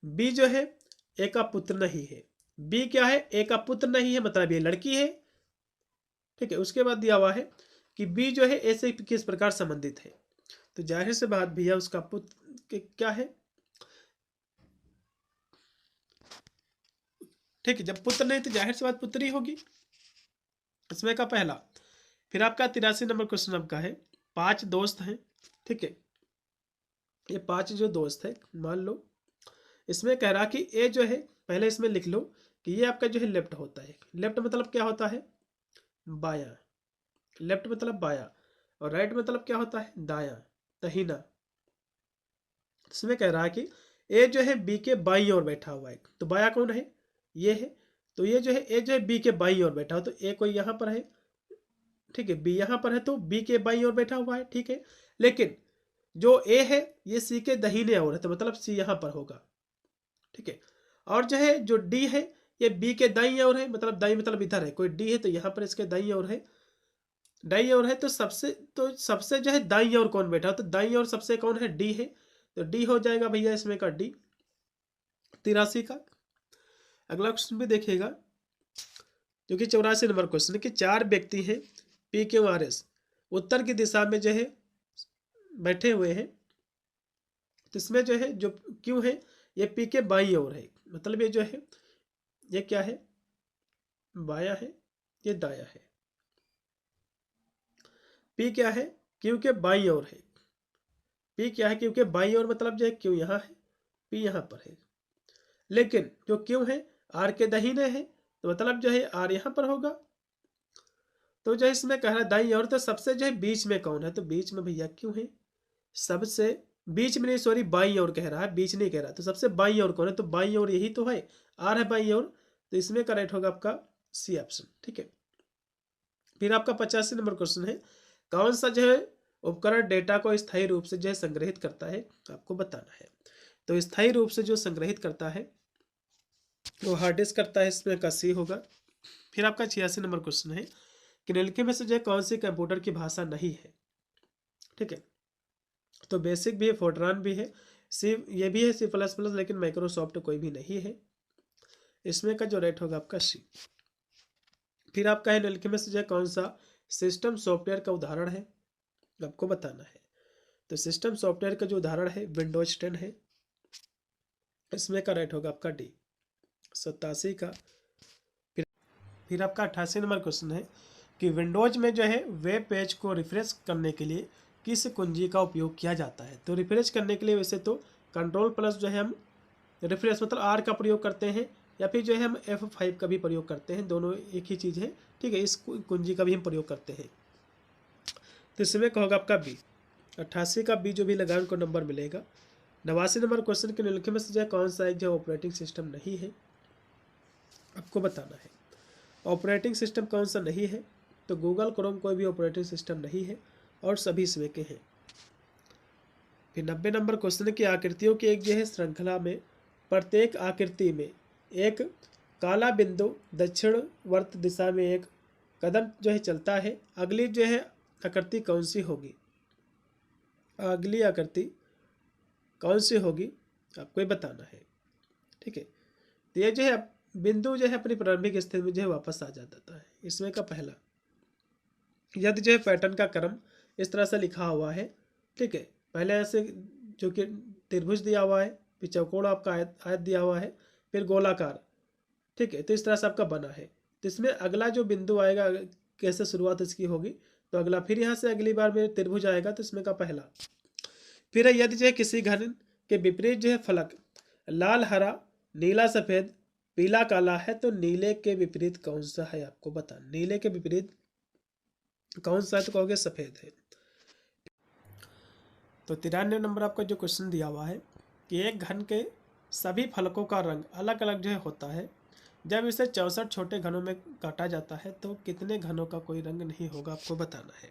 बी जो है ए का पुत्र नहीं है। बी क्या है? ए का पुत्र नहीं है, मतलब ये लड़की है। ठीक है, उसके बाद दिया हुआ है कि बी जो है ए से किस प्रकार संबंधित है। तो जाहिर से बात भैया उसका पुत्र क्या है? ठीक है, जब पुत्र नहीं तो जाहिर सी बात पुत्री होगी, इसमें का पहला। फिर आपका 83 नंबर क्वेश्चन आपका है 5 दोस्त हैं। ठीक है, ये 5 जो दोस्त है, मान लो इसमें कह रहा कि ए जो है, पहले इसमें लिख लो कि ये आपका जो है लेफ्ट होता है। लेफ्ट मतलब क्या होता है? बायां। लेफ्ट मतलब बायां, और राइट मतलब क्या होता है? दायां, दहिना। इसमें कह रहा है कि ए जो है बी के बाईं ओर बैठा हुआ है, तो बायां कौन है? ये है। तो ये जो है ए जो है बी के बाईं ओर बैठा हुआ, तो ए कोई यहाँ पर है। ठीक है, बी यहाँ पर है, तो बी के बाईं ओर बैठा हुआ है। ठीक है, लेकिन जो ए है ये सी के दाहिने ओर है, तो मतलब सी यहाँ पर होगा। ठीक है, और जो है जो डी है ये बी के दाईं ओर है, मतलब दाईं मतलब इधर है, कोई डी है तो यहाँ पर इसके दाईं ओर है, दाईं ओर है। तो सबसे जो है दाईं ओर कौन बैठा हो? तो दाईं ओर सबसे कौन है? डी है, तो डी हो जाएगा भैया इसमें का डी 83 का। अगला क्वेश्चन भी देखिएगा जो कि 84 नंबर क्वेश्चन है कि 4 व्यक्ति हैं PQRS उत्तर की दिशा में जो है बैठे हुए हैं। तो इसमें जो है जो क्यों है ये P के बाईं ओर है, मतलब ये जो है ये क्या है, बायां है, ये दायां है। P क्या है, Q के बाईं ओर है। P क्या है, Q के बाईं ओर, मतलब जो है Q यहाँ है, P यहाँ पर है। लेकिन जो Q है R के दाहिने है, तो मतलब जो है R यहाँ पर होगा। तो जो इसमें कह रहा है दाईं ओर, तो सबसे जो है बीच में कौन है, तो बीच में भैया क्यों है, सबसे बीच में नहीं, सॉरी बाईं ओर कह रहा है, बीच नहीं कह रहा। तो सबसे बाईं ओर कौन है, तो बाईं ओर यही तो है, आर है बाईं ओर। तो इसमें करेक्ट होगा आपका सी ऑप्शन, ठीक है। फिर आपका 85 नंबर क्वेश्चन है, कौन सा जो है उपकरण डेटा को स्थायी रूप से जो है संग्रहित करता है, आपको बताना है। तो स्थायी रूप से जो संग्रहित करता है वो हार्ड डिस्क करता है, इसमें का सी होगा। फिर आपका 86 नंबर क्वेश्चन है कि निम्नलिखित में से जो है कौन सी कंप्यूटर की भाषा नहीं है, ठीक है। तो बेसिक भी है, फोर्ट्रान भी है, सी ये भी है C++, लेकिन माइक्रोसॉफ्ट कोई भी नहीं है। इसमें का जो रेट होगा आपका सी। फिर आपका है निम्नलिखित में से जो है कौन सा सिस्टम सॉफ्टवेयर का उदाहरण है, आपको बताना है। तो सिस्टम सॉफ्टवेयर का जो उदाहरण है विंडोज 10 है। इसमें का रेट होगा आपका डी 87 का। फिर आपका 88 नंबर क्वेश्चन है कि विंडोज में जो है वेब पेज को रिफ्रेश करने के लिए किस कुंजी का उपयोग किया जाता है। तो रिफ्रेश करने के लिए वैसे तो Ctrl+ जो है हम रिफ्रेश मतलब R का प्रयोग करते हैं, या फिर जो है हम F5 का भी प्रयोग करते हैं, दोनों एक ही चीज़ है, ठीक है। इस कुंजी का भी हम प्रयोग करते हैं। तो इसमें का होगा आपका बी 88 का बी जो भी लगा उनको नंबर मिलेगा। 89 नंबर क्वेश्चन के निम्नलिखित में से जो है कौन सा एक जो ऑपरेटिंग सिस्टम नहीं है, आपको बताना है। ऑपरेटिंग सिस्टम कौन सा नहीं है, तो गूगल क्रोम कोई भी ऑपरेटिंग सिस्टम नहीं है और सभी इसमें के हैं। फिर 90 नंबर क्वेश्चन की आकृतियों की एक जो है श्रृंखला में प्रत्येक आकृति में एक काला बिंदु दक्षिणवर्त दिशा में एक कदम जो है चलता है, अगली जो है आकृति कौन सी होगी, अगली आकृति कौन सी होगी आपको ये बताना है, ठीक है। तो ये जो है बिंदु जो है अपनी प्रारंभिक स्थिति में जो है वापस आ जाता है। इसमें का पहला, यदि जो है पैटर्न का क्रम इस तरह से लिखा हुआ है, ठीक है, पहले ऐसे जो कि त्रिभुज दिया हुआ है, फिर चौकोड़ आपका आयत दिया हुआ है, फिर गोलाकार, ठीक है। तो इस तरह से आपका बना है। तो इसमें अगला जो बिंदु आएगा कैसे शुरुआत इसकी होगी, तो अगला फिर यहाँ से अगली बार में त्रिभुज आएगा, तो इसमें का पहला। फिर यदि जो है किसी घन के विपरीत जो है फलक लाल हरा नीला सफ़ेद पीला काला है, तो नीले के विपरीत कौन सा है आपको बताना, नीले के विपरीत कौन सा है, तो कहोगे सफ़ेद है। तो 93 नंबर आपका जो क्वेश्चन दिया हुआ है कि एक घन के सभी फलकों का रंग अलग अलग जो है होता है, जब इसे 64 छोटे घनों में काटा जाता है तो कितने घनों का कोई रंग नहीं होगा, आपको बताना है।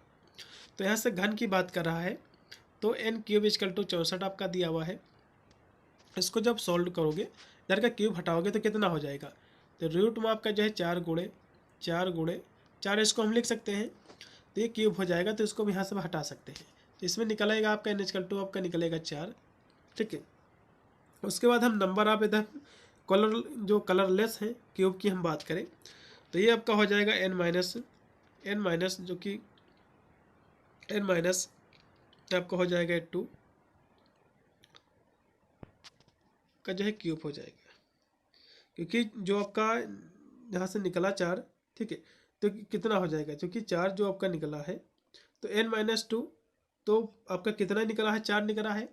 तो यहाँ से घन की बात कर रहा है, तो n³ = 64 आपका दिया हुआ है। इसको जब सॉल्व करोगे, इधर का क्यूब हटाओगे तो कितना हो जाएगा, तो रूट में आपका जो है 4 × 4 × 4, इसको हम लिख सकते हैं। तो ये क्यूब हो जाएगा, तो इसको हम यहाँ से हटा सकते हैं। तो इसमें निकलेगा आपका n= आपका निकलेगा 4, ठीक है। उसके बाद हम नंबर आप इधर कलर जो कलरलेस है क्यूब की हम बात करें, तो ये आपका हो जाएगा n- जो कि n- आपका हो जाएगा 2 का जो है क्यूब हो जाएगा, क्योंकि जो आपका यहाँ से निकला 4, ठीक है। तो कितना हो जाएगा, क्योंकि 4 जो आपका निकला है, तो n-2 तो आपका कितना निकला है, 4 निकला है।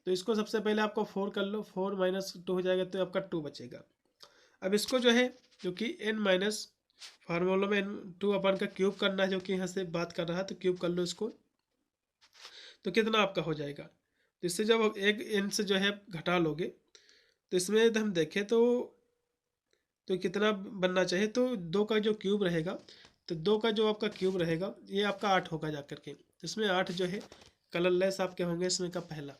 तो इसको सबसे पहले आपको 4 कर लो, 4 - 2 हो जाएगा, तो आपका 2 बचेगा। अब इसको जो है जो कि n- फार्मूला में n2 अपन का क्यूब करना है, जो कि यहाँ से बात कर रहा है, तो क्यूब कर लो इसको, तो कितना आपका हो जाएगा। तो इससे जब एक n से जो है घटा लोगे, तो इसमें यदि हम देखें तो कितना बनना चाहिए, तो 2 का जो क्यूब रहेगा, तो 2 का जो आपका क्यूब रहेगा ये आपका 8 होगा जाकर के। इसमें 8 जो है कलरलेस आपके होंगे, इसमें का पहला।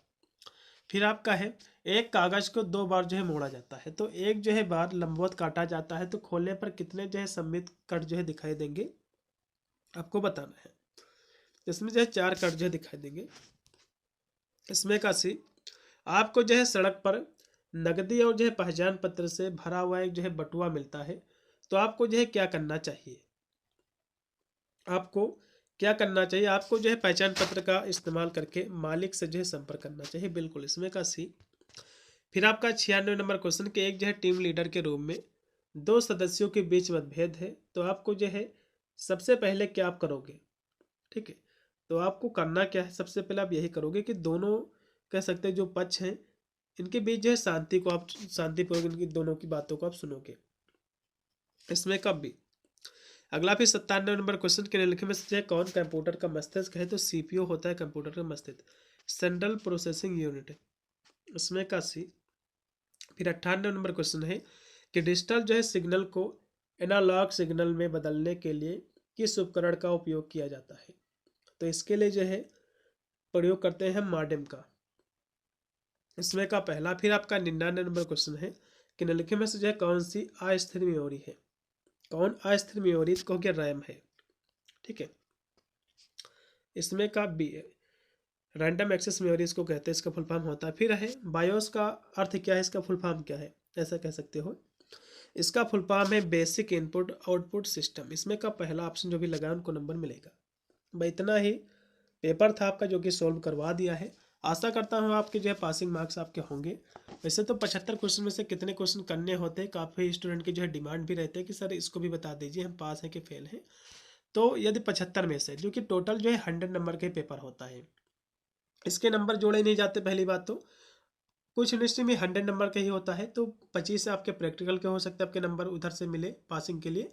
फिर आपका है एक कागज को 2 बार जो है मोड़ा जाता है, तो एक जो है बार लंबवत काटा जाता है, तो खोलने पर कितने जो है सममित कट जो है दिखाई देंगे, आपको बताना है। इसमें जो है 4 कट जो है दिखाई देंगे। इसमें का सी, आपको जो है सड़क पर नकदी और जो है पहचान पत्र से भरा हुआ एक जो है बटुआ मिलता है, तो आपको जो है क्या करना चाहिए, आपको क्या करना चाहिए, आपको जो है पहचान पत्र का इस्तेमाल करके मालिक से जो है संपर्क करना चाहिए। बिल्कुल, इसमें का सी। फिर आपका 96 नंबर क्वेश्चन के एक जो है टीम लीडर के रूप में दो सदस्यों के बीच मतभेद है, तो आपको जो है सबसे पहले क्या आप करोगे, ठीक है। तो आपको करना क्या है, सबसे पहले आप यही करोगे कि दोनों कह सकते हैं जो पक्ष हैं इनके बीच जो है शांति को आप शांतिपूर्वक इनकी दोनों की बातों को आप सुनोगे इसमें कब भी। अगला फिर 97 नंबर क्वेश्चन के निम्नलिखित में से कौन कंप्यूटर का मस्तिष्क है, तो सीपीयू होता है कंप्यूटर का मस्तिष्क, सेंट्रल प्रोसेसिंग यूनिट, इसमें का सी। फिर 98 नंबर क्वेश्चन है कि डिजिटल जो है सिग्नल को एनालॉग सिग्नल में बदलने के लिए किस उपकरण का उपयोग किया जाता है, तो इसके लिए जो है प्रयोग करते हैं हम मॉडेम का, इसमें का पहला। फिर आपका 99 नंबर क्वेश्चन है कि निम्नलिखित में से जो है कौन सी अस्थिर मेमोरी है, कौन अस्थिर मेमोरी को क्या रैम है, ठीक है। इसमें का बी है रैंडम एक्सेस मेमोरी इसको कहते हैं, इसका फुल फॉर्म होता है। फिर है बायोस का अर्थ क्या है, इसका फुल फॉर्म क्या है, ऐसा कह सकते हो। इसका फुल फॉर्म है बेसिक इनपुट आउटपुट सिस्टम, इसमें का पहला ऑप्शन जो भी लगा उनको नंबर मिलेगा। भाई इतना ही पेपर था आपका जो कि सॉल्व करवा दिया है। आशा करता हूँ आपके जो है पासिंग मार्क्स आपके होंगे। वैसे तो 75 क्वेश्चन में से कितने क्वेश्चन करने होते हैं, काफ़ी स्टूडेंट की जो है डिमांड भी रहते हैं कि सर इसको भी बता दीजिए हम पास हैं कि फेल हैं। तो यदि 75 में से जो कि टोटल जो है 100 नंबर के पेपर होता है, इसके नंबर जोड़े नहीं जाते। पहली बात तो कुछ यूनिवर्सिटी में 100 नंबर का ही होता है, तो 25 से आपके प्रैक्टिकल के हो सकते हैं आपके नंबर उधर से मिले पासिंग के लिए।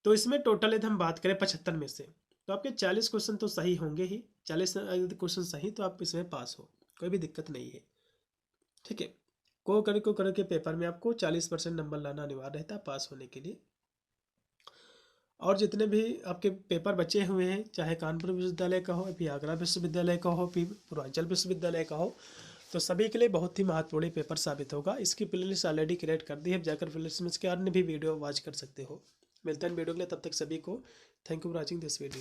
तो इसमें टोटल यदि हम बात करें 75 में से, तो आपके 40 क्वेश्चन तो सही होंगे ही। 40 क्वेश्चन सही तो आप इसमें पास हो, कोई भी दिक्कत नहीं है, ठीक है। को करे के पेपर में आपको 40% नंबर लाना अनिवार्य रहता है पास होने के लिए। और जितने भी आपके पेपर बचे हुए हैं, चाहे कानपुर विश्वविद्यालय का हो, फिर आगरा विश्वविद्यालय का हो, फिर पूर्वांचल विश्वविद्यालय का हो, तो सभी के लिए बहुत ही महत्वपूर्ण पेपर साबित होगा। इसकी प्लेलिस्ट ऑलरेडी क्रिएट कर दी है, जाकर प्लेलिस्ट में इसके अन्य भी वीडियो वॉच कर सकते हो। मिलते हैं वीडियो के लिए, तब तक सभी को thank you for watching this video.